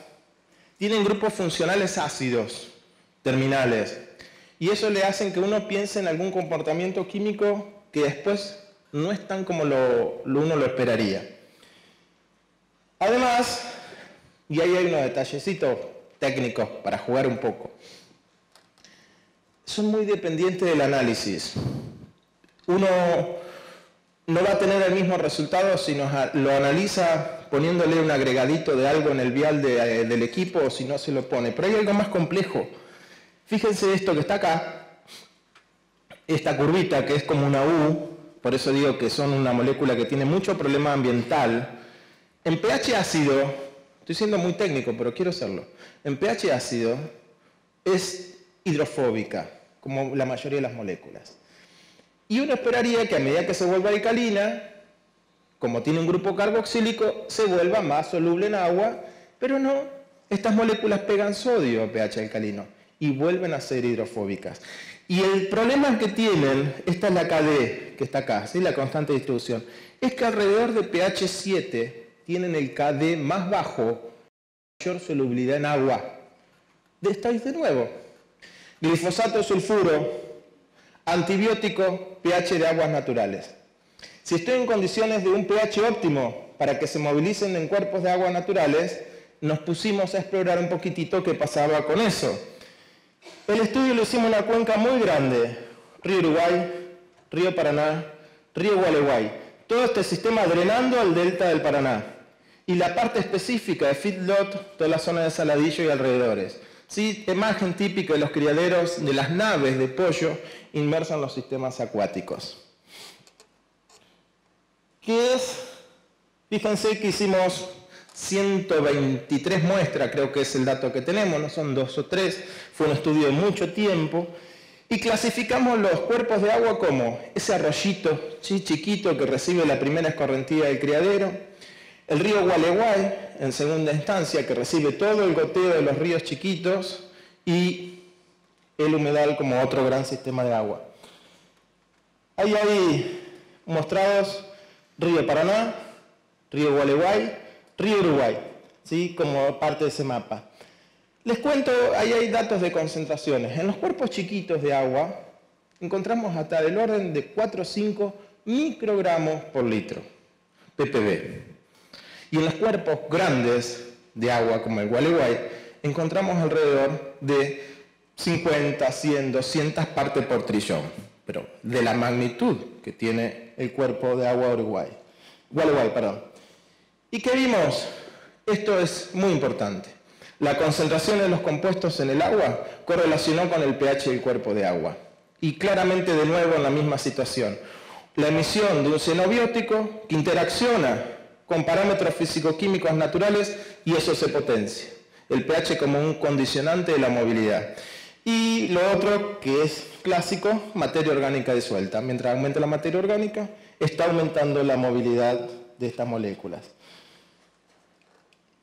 tienen grupos funcionales ácidos terminales y eso le hace que uno piense en algún comportamiento químico que después no es tan como uno lo esperaría. Además, y ahí hay unos detallecitos técnicos para jugar un poco, son muy dependientes del análisis. Uno no va a tener el mismo resultado si lo analiza poniéndole un agregadito de algo en el vial del equipo o si no se lo pone. Pero hay algo más complejo. Fíjense esto que está acá, esta curvita que es como una U, por eso digo que son una molécula que tiene mucho problema ambiental. En pH ácido, estoy siendo muy técnico, pero quiero serlo. En pH ácido es hidrofóbica, como la mayoría de las moléculas. Y uno esperaría que a medida que se vuelva alcalina, como tiene un grupo carboxílico, se vuelva más soluble en agua, pero no, estas moléculas pegan sodio a pH alcalino y vuelven a ser hidrofóbicas. Y el problema que tienen, esta es la KD, que está acá, ¿sí? La constante de distribución, es que alrededor de pH 7 tienen el KD más bajo, mayor solubilidad en agua. Estáis de nuevo. Glifosato, sulfuro, antibiótico, pH de aguas naturales. Si estoy en condiciones de un pH óptimo para que se movilicen en cuerpos de aguas naturales, nos pusimos a explorar un poquitito qué pasaba con eso. El estudio lo hicimos en una cuenca muy grande, río Uruguay, río Paraná, río Gualeguay. Todo este sistema drenando al delta del Paraná. Y la parte específica de feedlot, toda la zona de Saladillo y alrededores. ¿Sí? Imagen típica de los criaderos de las naves de pollo inmersas en los sistemas acuáticos. ¿Qué es? Fíjense que hicimos 123 muestras, creo que es el dato que tenemos, no son 2 o 3, fue un estudio de mucho tiempo, y clasificamos los cuerpos de agua como ese arroyito chiquito que recibe la primera escorrentía del criadero, el río Gualeguay, en segunda instancia, que recibe todo el goteo de los ríos chiquitos, y el humedal como otro gran sistema de agua. Ahí hay mostrados río Paraná, río Gualeguay, río Uruguay, ¿sí? Como parte de ese mapa. Les cuento, ahí hay datos de concentraciones. En los cuerpos chiquitos de agua encontramos hasta del orden de 4 o 5 microgramos por litro, ppb. Y en los cuerpos grandes de agua, como el Gualeguay, encontramos alrededor de 50, 100, 200 partes por trillón, pero de la magnitud que tiene el cuerpo de agua Gualeguay, perdón. ¿Y qué vimos? Esto es muy importante. La concentración de los compuestos en el agua correlacionó con el pH del cuerpo de agua. Y claramente de nuevo en la misma situación. La emisión de un xenobiótico que interacciona con parámetros físico-químicos naturales y eso se potencia. El pH como un condicionante de la movilidad. Y lo otro, que es clásico, materia orgánica disuelta. Mientras aumenta la materia orgánica, está aumentando la movilidad de estas moléculas.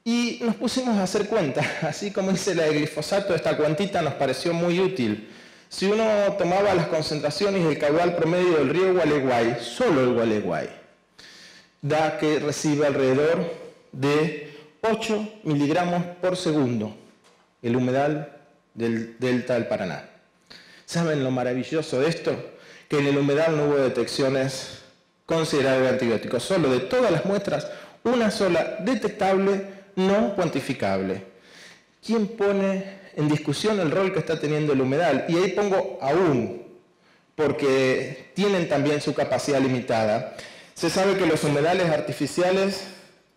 Y nos pusimos a hacer cuentas, así como hice la de glifosato, esta cuentita nos pareció muy útil. Si uno tomaba las concentraciones del caudal promedio del río Gualeguay, solo el Gualeguay, da que recibe alrededor de 8 miligramos por segundo el humedal del delta del Paraná. ¿Saben lo maravilloso de esto? Que en el humedal no hubo detecciones considerables de antibióticos. Solo de todas las muestras, una sola detectable, no cuantificable. ¿Quién pone en discusión el rol que está teniendo el humedal? Y ahí pongo aún, porque tienen también su capacidad limitada. Se sabe que los humedales artificiales,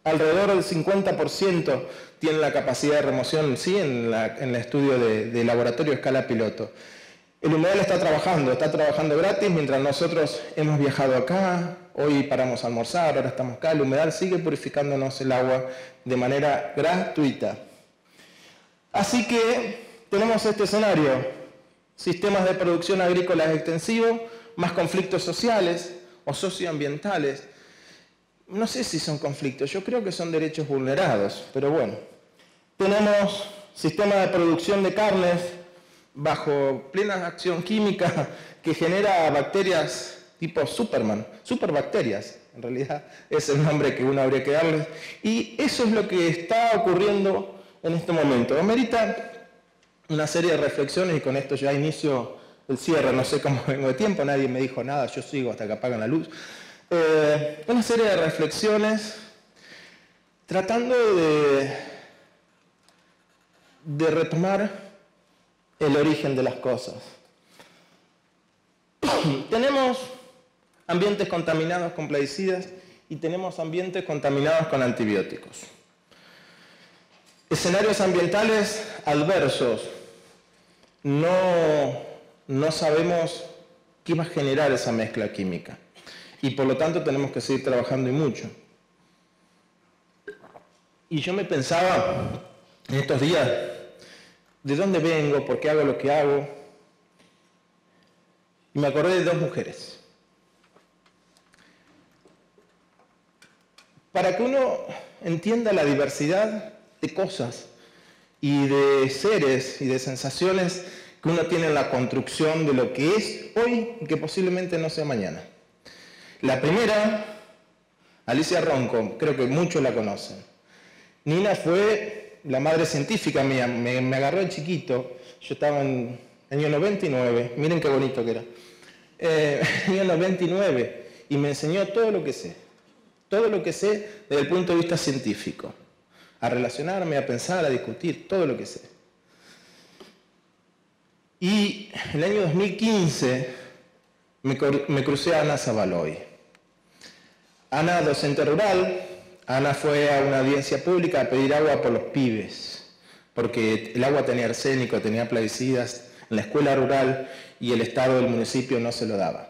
alrededor del 50% tienen la capacidad de remoción, sí, en el estudio de laboratorio a escala piloto. El humedal está trabajando gratis, mientras nosotros hemos viajado acá, hoy paramos a almorzar, ahora estamos acá, el humedal sigue purificándonos el agua de manera gratuita. Así que tenemos este escenario, sistemas de producción agrícolas extensivos, más conflictos sociales o socioambientales. No sé si son conflictos, yo creo que son derechos vulnerados, pero bueno. Tenemos sistemas de producción de carnes bajo plena acción química que genera bacterias tipo Superman, superbacterias, en realidad es el nombre que uno habría que darles. Y eso es lo que está ocurriendo en este momento. Amerita una serie de reflexiones y con esto ya inicio el cierre, no sé cómo vengo de tiempo, nadie me dijo nada, yo sigo hasta que apagan la luz. Una serie de reflexiones tratando de retomar el origen de las cosas. Tenemos ambientes contaminados con plaguicidas y tenemos ambientes contaminados con antibióticos. Escenarios ambientales adversos. No sabemos qué va a generar esa mezcla química. Y por lo tanto tenemos que seguir trabajando y mucho. Y yo me pensaba en estos días, ¿de dónde vengo? ¿Por qué hago lo que hago? Y me acordé de dos mujeres. Para que uno entienda la diversidad de cosas y de seres y de sensaciones que uno tiene en la construcción de lo que es hoy y que posiblemente no sea mañana. La primera, Alicia Ronco, creo que muchos la conocen. Nina fue la madre científica mía, me agarró de chiquito, yo estaba en el año 99, miren qué bonito que era, año 99, y me enseñó todo lo que sé desde el punto de vista científico, a relacionarme, a pensar, a discutir, todo lo que sé. Y en el año 2015 me crucé a Ana Zabaloy. Ana, docente rural, Ana fue a una audiencia pública a pedir agua por los pibes, porque el agua tenía arsénico, tenía plaguicidas en la escuela rural y el Estado del municipio no se lo daba.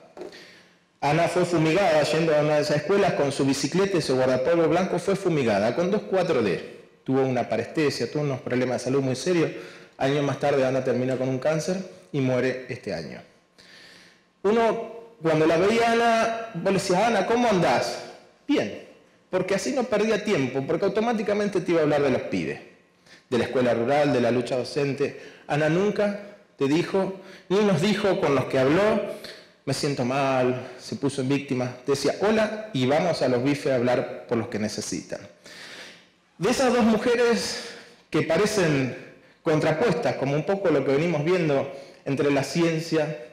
Ana fue fumigada yendo a una de esas escuelas con su bicicleta y su guardapolvo blanco, fue fumigada con 2,4-D. Tuvo una parestesia, tuvo unos problemas de salud muy serios. Años más tarde Ana termina con un cáncer y muere este año. Uno, cuando la veía a Ana, vos le decías, Ana, ¿cómo andás? Bien, porque así no perdía tiempo, porque automáticamente te iba a hablar de los pibes, de la escuela rural, de la lucha docente. Ana nunca te dijo, ni nos dijo con los que habló, me siento mal, se puso en víctima. Te decía, hola, y vamos a los bifes a hablar por los que necesitan. De esas dos mujeres que parecen contrapuestas, como un poco lo que venimos viendo entre la ciencia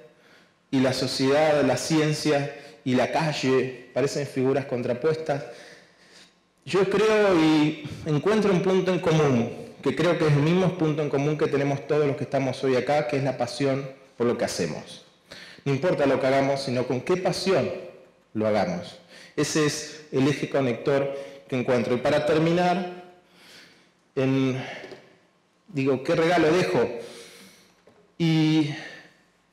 y la sociedad, la ciencia y la calle, parecen figuras contrapuestas. Yo creo y encuentro un punto en común, que creo que es el mismo punto en común que tenemos todos los que estamos hoy acá, que es la pasión por lo que hacemos. No importa lo que hagamos, sino con qué pasión lo hagamos. Ese es el eje conector que encuentro. Y para terminar, digo, ¿qué regalo dejo? Y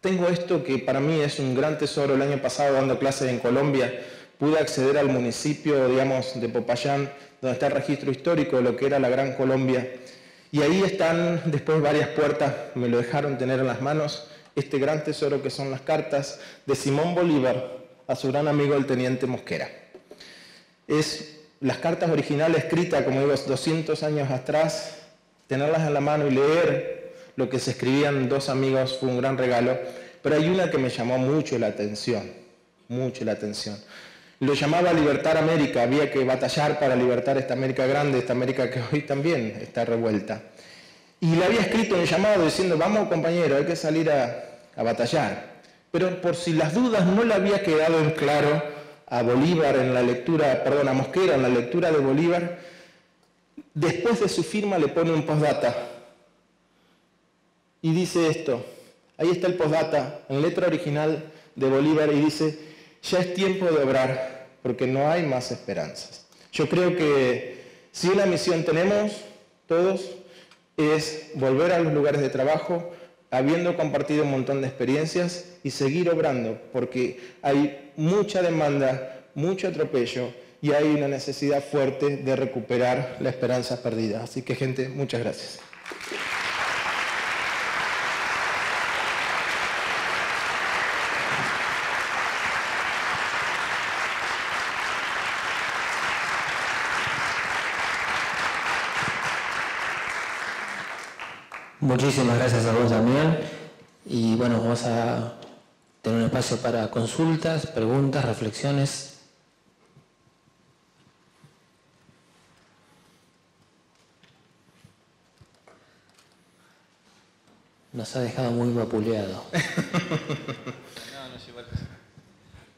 tengo esto que para mí es un gran tesoro. El año pasado, dando clases en Colombia, pude acceder al municipio, digamos, de Popayán, donde está el registro histórico de lo que era la Gran Colombia. Y ahí están después varias puertas, me lo dejaron tener en las manos, este gran tesoro que son las cartas de Simón Bolívar a su gran amigo el teniente Mosquera. Es las cartas originales escritas, como digo, 200 años atrás, tenerlas en la mano y leer lo que se escribían dos amigos fue un gran regalo, pero hay una que me llamó mucho la atención, mucho la atención. Lo llamaba Libertar América, había que batallar para libertar esta América grande, esta América que hoy también está revuelta. Y le había escrito un llamado diciendo, vamos compañero, hay que salir a batallar. Pero por si las dudas no le había quedado en claro a Bolívar en la lectura, perdón, a Mosquera en la lectura de Bolívar, después de su firma le pone un postdata. Y dice esto, ahí está el postdata, en letra original de Bolívar, y dice, ya es tiempo de obrar, porque no hay más esperanzas. Yo creo que si una misión tenemos, todos, es volver a los lugares de trabajo, habiendo compartido un montón de experiencias y seguir obrando, porque hay mucha demanda, mucho atropello y hay una necesidad fuerte de recuperar la esperanza perdida. Así que, gente, muchas gracias. Muchísimas gracias a vos, Damián. Y bueno, vamos a tener un espacio para consultas, preguntas, reflexiones. Nos ha dejado muy vapuleado.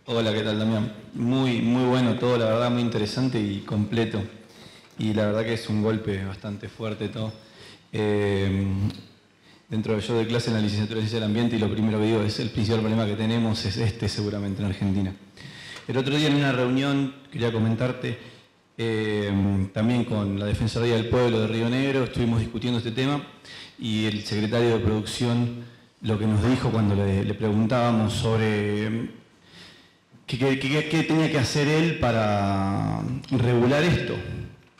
Hola, ¿qué tal, Damián? Muy bueno todo, la verdad, muy interesante y completo. Y la verdad que es un golpe bastante fuerte todo. Dentro de yo de clase en la licenciatura de Ciencia del Ambiente y lo primero que digo es el principal problema que tenemos es este seguramente en Argentina. El otro día en una reunión, quería comentarte, también con la Defensoría del Pueblo de Río Negro, estuvimos discutiendo este tema y el secretario de Producción lo que nos dijo cuando le preguntábamos sobre qué tenía que hacer él para regular esto.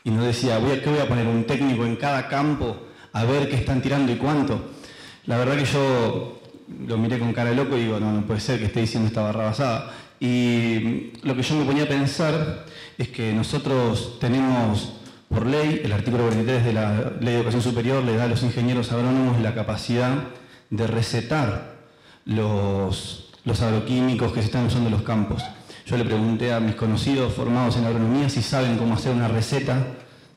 Y nos decía, ¿qué voy a poner? ¿Un técnico en cada campo a ver qué están tirando y cuánto? La verdad que yo lo miré con cara de loco y digo, no puede ser que esté diciendo esta barrabasada. Y lo que yo me ponía a pensar es que nosotros tenemos, por ley, el artículo 43 de la Ley de Educación Superior le da a los ingenieros agrónomos la capacidad de recetar los agroquímicos que se están usando en los campos. Yo le pregunté a mis conocidos formados en agronomía si saben cómo hacer una receta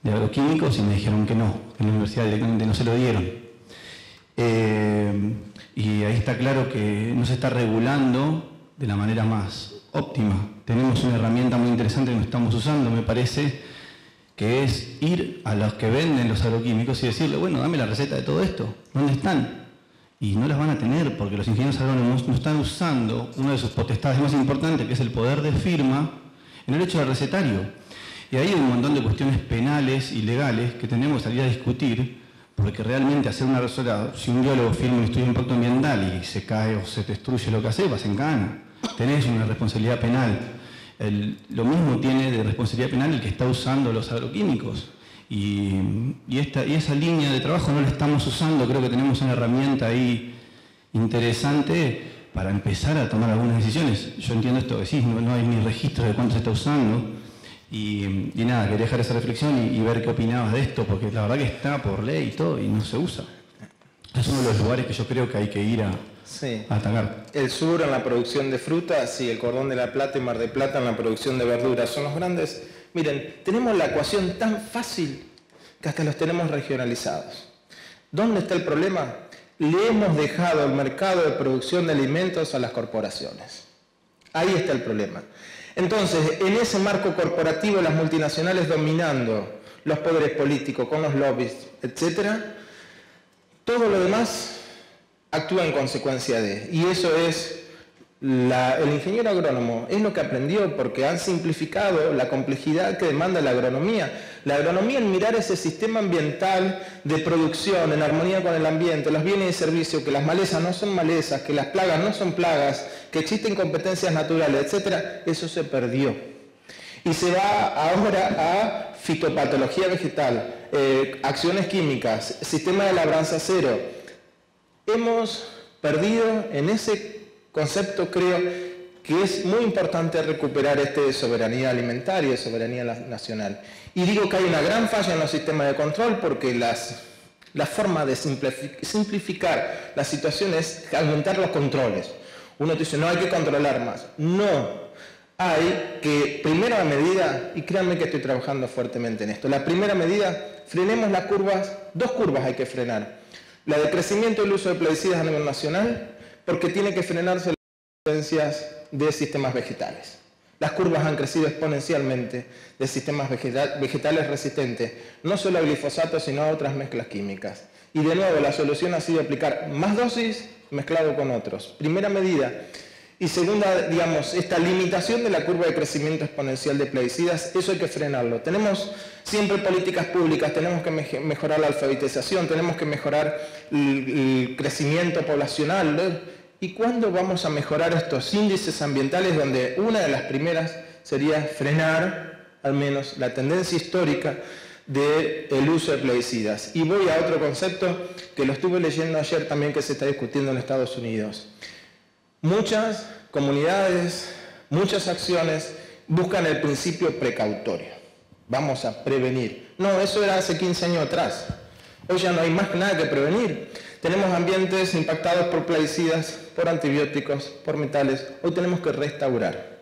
de agroquímicos y me dijeron que no, en la universidad directamente no se lo dieron. Y ahí está claro que no se está regulando de la manera más óptima. Tenemos una herramienta muy interesante que no estamos usando, me parece, que es ir a los que venden los agroquímicos y decirle, bueno, dame la receta de todo esto, ¿dónde están? Y no las van a tener porque los ingenieros agrónomos no están usando una de sus potestades más importantes, que es el poder de firma, en el hecho del recetario. Y ahí hay un montón de cuestiones penales y legales que tenemos que salir a discutir, porque realmente hacer una receta, si un biólogo firma un estudio de impacto ambiental y se cae o se destruye lo que hace, vas en cana. Tenés una responsabilidad penal. Lo mismo tiene de responsabilidad penal el que está usando los agroquímicos. Y esa línea de trabajo no la estamos usando, creo que tenemos una herramienta ahí interesante para empezar a tomar algunas decisiones. Yo entiendo esto que decís, no hay ni registro de cuánto se está usando. Y nada, quería dejar esa reflexión y ver qué opinabas de esto, porque la verdad que está por ley y todo y no se usa. Es uno de los lugares que yo creo que hay que ir a atacar. El sur en la producción de frutas y el Cordón de la Plata y Mar del Plata en la producción de verduras son los grandes. Miren, tenemos la ecuación tan fácil que hasta los tenemos regionalizados. ¿Dónde está el problema? Le hemos dejado el mercado de producción de alimentos a las corporaciones. Ahí está el problema. Entonces, en ese marco corporativo, las multinacionales dominando los poderes políticos con los lobbies, etc., todo lo demás actúa en consecuencia de. Y eso es el ingeniero agrónomo, es lo que aprendió porque han simplificado la complejidad que demanda la agronomía. La agronomía en mirar ese sistema ambiental de producción en armonía con el ambiente, los bienes y servicios, que las malezas no son malezas, que las plagas no son plagas, que existen competencias naturales, etc., eso se perdió. Y se va ahora a fitopatología vegetal, acciones químicas, sistema de labranza cero. Hemos perdido en ese concepto, creo, que es muy importante recuperar de soberanía alimentaria, de soberanía nacional. Y digo que hay una gran falla en los sistemas de control porque la forma de simplificar la situación es aumentar los controles. Uno dice, no hay que controlar más. No. Hay que, primera medida, y créanme que estoy trabajando fuertemente en esto, la primera medida, frenemos las curvas, 2 curvas hay que frenar. La de crecimiento y el uso de plaguicidas a nivel nacional, porque tiene que frenarse las tendencias de sistemas vegetales. Las curvas han crecido exponencialmente de sistemas vegetales resistentes, no solo a glifosato, sino a otras mezclas químicas. Y de nuevo, la solución ha sido aplicar más dosis mezclado con otros. Primera medida. Y segunda, digamos, esta limitación de la curva de crecimiento exponencial de plaguicidas, eso hay que frenarlo. Tenemos siempre políticas públicas, tenemos que mejorar la alfabetización, tenemos que mejorar el crecimiento poblacional, ¿no? ¿Y cuándo vamos a mejorar estos índices ambientales donde una de las primeras sería frenar, al menos, la tendencia histórica del uso de plaguicidas? Y voy a otro concepto que lo estuve leyendo ayer también, que se está discutiendo en Estados Unidos. Muchas comunidades, muchas acciones buscan el principio precautorio. Vamos a prevenir. No, eso era hace 15 años atrás. Hoy ya no hay más nada que prevenir. Tenemos ambientes impactados por plaguicidas, por antibióticos, por metales. Hoy tenemos que restaurar.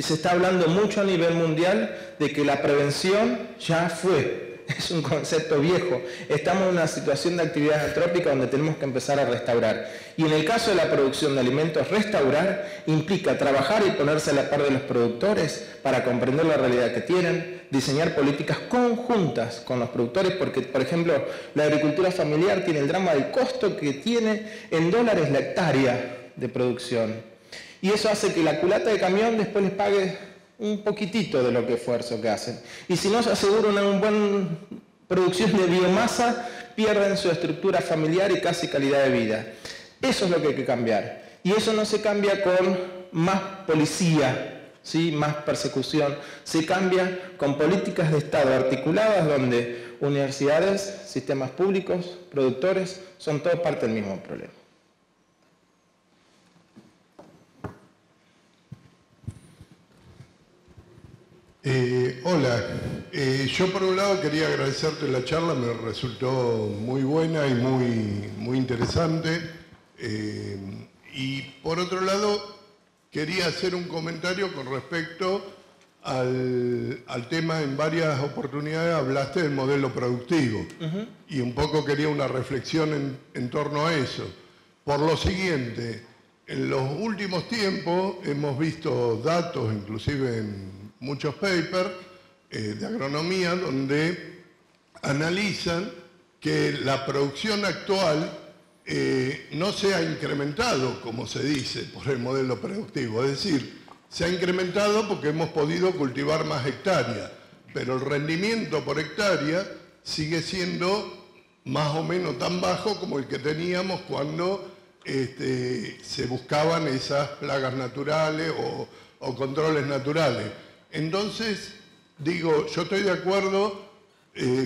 Se está hablando mucho a nivel mundial de que la prevención ya fue. Es un concepto viejo. Estamos en una situación de actividad antrópica donde tenemos que empezar a restaurar. Y en el caso de la producción de alimentos, restaurar implica trabajar y ponerse a la par de los productores para comprender la realidad que tienen, diseñar políticas conjuntas con los productores, porque, por ejemplo, la agricultura familiar tiene el drama del costo que tiene en dólares la hectárea de producción. Y eso hace que la culata de camión después les pague un poquitito de lo que esfuerzo que hacen. Y si no se aseguran una buena producción de biomasa, pierden su estructura familiar y casi calidad de vida. Eso es lo que hay que cambiar. Y eso no se cambia con más policía, ¿sí? Más persecución. Se cambia con políticas de Estado articuladas donde universidades, sistemas públicos, productores, son todos parte del mismo problema. Hola, yo por un lado quería agradecerte la charla, me resultó muy buena y muy interesante. Y por otro lado, quería hacer un comentario con respecto al tema. En varias oportunidades hablaste del modelo productivo y un poco quería una reflexión en torno a eso. Por lo siguiente, en los últimos tiempos hemos visto datos, inclusive en muchos papers de agronomía, donde analizan que la producción actual no se ha incrementado, como se dice, por el modelo productivo. Es decir, se ha incrementado porque hemos podido cultivar más hectáreas, pero el rendimiento por hectárea sigue siendo más o menos tan bajo como el que teníamos cuando se buscaban esas plagas naturales o controles naturales. Entonces, digo, yo estoy de acuerdo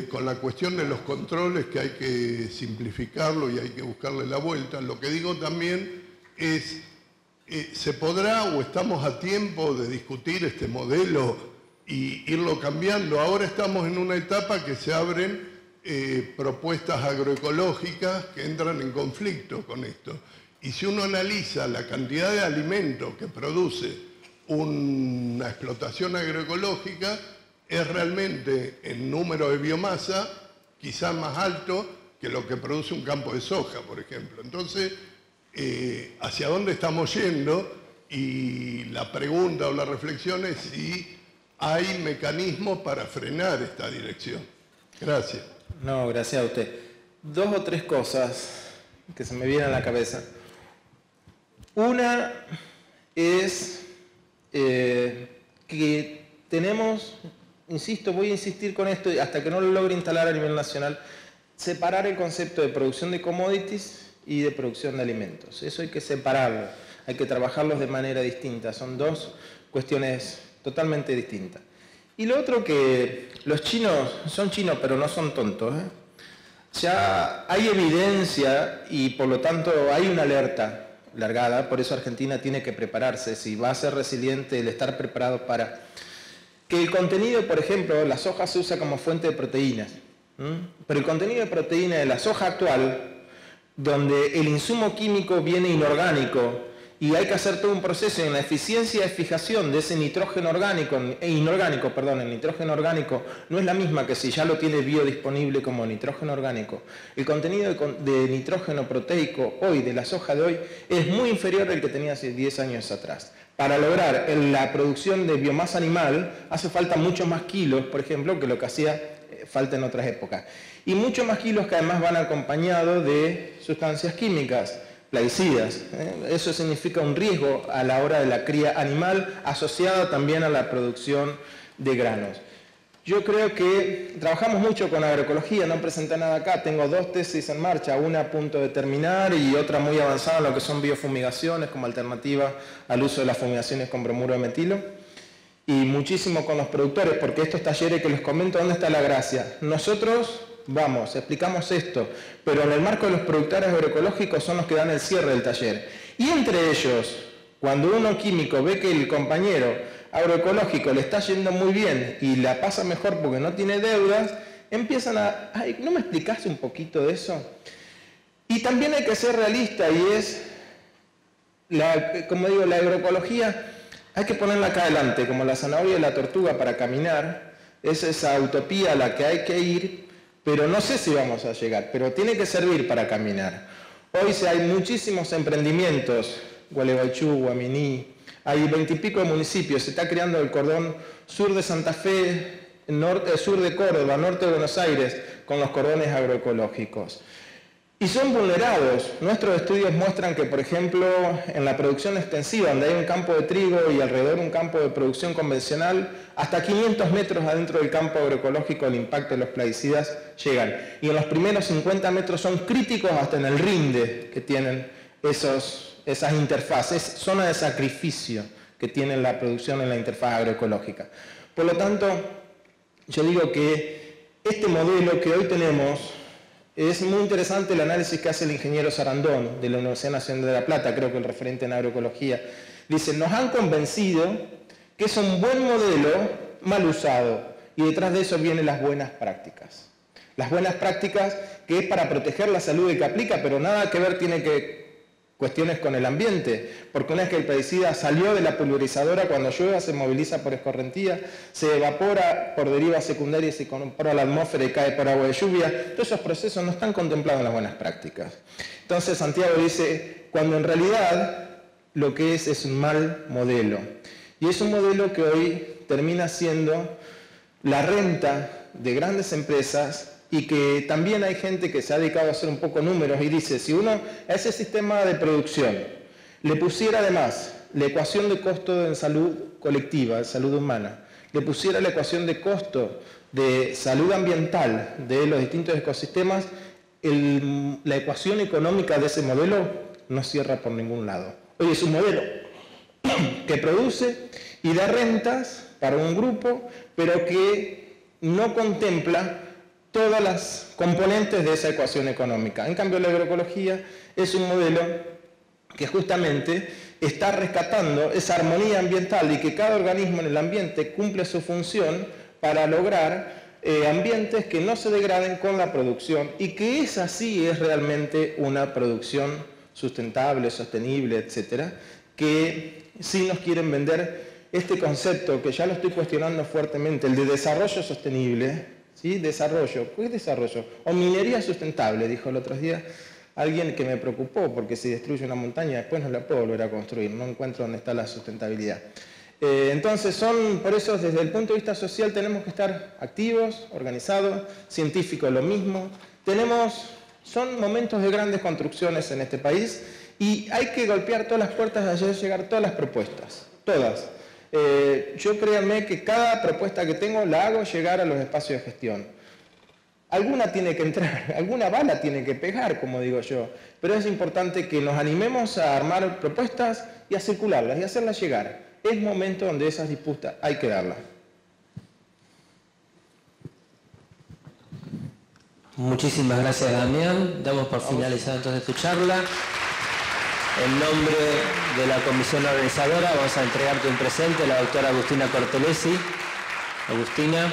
con la cuestión de los controles, que hay que simplificarlo y hay que buscarle la vuelta. Lo que digo también es, ¿se podrá o estamos a tiempo de discutir este modelo y irlo cambiando? Ahora estamos en una etapa que se abren propuestas agroecológicas que entran en conflicto con esto. Y si uno analiza la cantidad de alimentos que produce una explotación agroecológica, es realmente el número de biomasa quizás más alto que lo que produce un campo de soja, por ejemplo. Entonces, ¿hacia dónde estamos yendo? Y la pregunta o la reflexión es si hay mecanismos para frenar esta dirección. Gracias. No, gracias a usted. 2 o 3 cosas que se me vienen a la cabeza. Una es que tenemos, insisto, voy a insistir con esto hasta que no lo logre instalar a nivel nacional, separar el concepto de producción de commodities y de producción de alimentos. Eso hay que separarlo, hay que trabajarlos de manera distinta. Son 2 cuestiones totalmente distintas. Y lo otro que los chinos son chinos, pero no son tontos, ¿eh? Ya hay evidencia y por lo tanto hay una alerta largada, por eso Argentina tiene que prepararse, si va a ser resiliente, el estar preparado para que el contenido, por ejemplo, la soja se usa como fuente de proteínas, pero el contenido de proteína de la soja actual, donde el insumo químico viene inorgánico y hay que hacer todo un proceso en la eficiencia de fijación de ese nitrógeno orgánico, el nitrógeno orgánico no es la misma que si ya lo tiene biodisponible como nitrógeno orgánico. El contenido de nitrógeno proteico hoy, de la soja de hoy, es muy inferior al que tenía hace 10 años atrás. Para lograr la producción de biomasa animal hace falta muchos más kilos, por ejemplo, que lo que hacía falta en otras épocas. Y muchos más kilos que además van acompañados de sustancias químicas, plaguicidas. Eso significa un riesgo a la hora de la cría animal asociada también a la producción de granos. Yo creo que trabajamos mucho con agroecología, no presenté nada acá, tengo 2 tesis en marcha, una a punto de terminar y otra muy avanzada en lo que son biofumigaciones como alternativa al uso de las fumigaciones con bromuro de metilo. Y muchísimo con los productores, porque estos talleres que les comento, ¿dónde está la gracia? Nosotros vamos, explicamos esto, pero en el marco de los productores agroecológicos son los que dan el cierre del taller. Y entre ellos, cuando uno químico ve que el compañero agroecológico le está yendo muy bien y la pasa mejor porque no tiene deudas, empiezan a... Ay, ¿no me explicaste un poquito de eso? Y también hay que ser realista y es, como digo, la agroecología hay que ponerla acá adelante, como la zanahoria y la tortuga para caminar. Es esa utopía a la que hay que ir, pero no sé si vamos a llegar, pero tiene que servir para caminar. Hoy hay muchísimos emprendimientos, Gualeguaychú, Guaminí, hay 20 y pico de municipios, se está creando el cordón sur de Santa Fe, sur de Córdoba, norte de Buenos Aires, con los cordones agroecológicos. Y son vulnerados. Nuestros estudios muestran que, por ejemplo, en la producción extensiva, donde hay un campo de trigo y alrededor un campo de producción convencional, hasta 500 metros adentro del campo agroecológico el impacto de los plaguicidas llegan. Y en los primeros 50 metros son críticos hasta en el rinde que tienen esas interfaces, zona de sacrificio que tiene la producción en la interfaz agroecológica. Por lo tanto, yo digo que este modelo que hoy tenemos, es muy interesante el análisis que hace el ingeniero Sarandón de la Universidad Nacional de La Plata, creo que el referente en agroecología. Dice, nos han convencido que es un buen modelo mal usado y detrás de eso vienen las buenas prácticas. Las buenas prácticas que es para proteger la salud del que aplica, pero nada que ver tiene que cuestiones con el ambiente, porque una vez que el pesticida salió de la pulverizadora, cuando llueve se moviliza por escorrentía, se evapora por derivas secundarias y se incorpora a la atmósfera y cae por agua de lluvia. Todos esos procesos no están contemplados en las buenas prácticas. Entonces Santiago dice, cuando en realidad lo que es un mal modelo. Y es un modelo que hoy termina siendo la renta de grandes empresas y que también hay gente que se ha dedicado a hacer un poco números y dice, si uno a ese sistema de producción le pusiera además la ecuación de costo en salud colectiva, en salud humana, le pusiera la ecuación de costo de salud ambiental de los distintos ecosistemas, la ecuación económica de ese modelo no cierra por ningún lado. Hoy es un modelo que produce y da rentas para un grupo, pero que no contempla todas las componentes de esa ecuación económica. En cambio, la agroecología es un modelo que justamente está rescatando esa armonía ambiental y que cada organismo en el ambiente cumple su función para lograr ambientes que no se degraden con la producción y que esa sí es realmente una producción sustentable, sostenible, etcétera, que sí nos quieren vender este concepto que ya lo estoy cuestionando fuertemente, el de desarrollo sostenible. ¿Sí? Desarrollo. ¿Qué es desarrollo? O minería sustentable, dijo el otro día alguien que me preocupó, porque si destruye una montaña después no la puedo volver a construir, no encuentro dónde está la sustentabilidad. Entonces, por eso desde el punto de vista social tenemos que estar activos, organizados, científicos lo mismo. Son momentos de grandes construcciones en este país y hay que golpear todas las puertas, hacer llegar todas las propuestas, todas. Yo créanme que cada propuesta que tengo la hago llegar a los espacios de gestión. Alguna tiene que entrar, alguna bala tiene que pegar, como digo yo, pero es importante que nos animemos a armar propuestas y a circularlas y a hacerlas llegar. Es momento donde esas disputas hay que darlas. Muchísimas gracias, Damián. Damos por finalizada entonces tu charla. En nombre de la comisión organizadora vamos a entregarte un presente a la doctora Agustina Cortelesi. Agustina.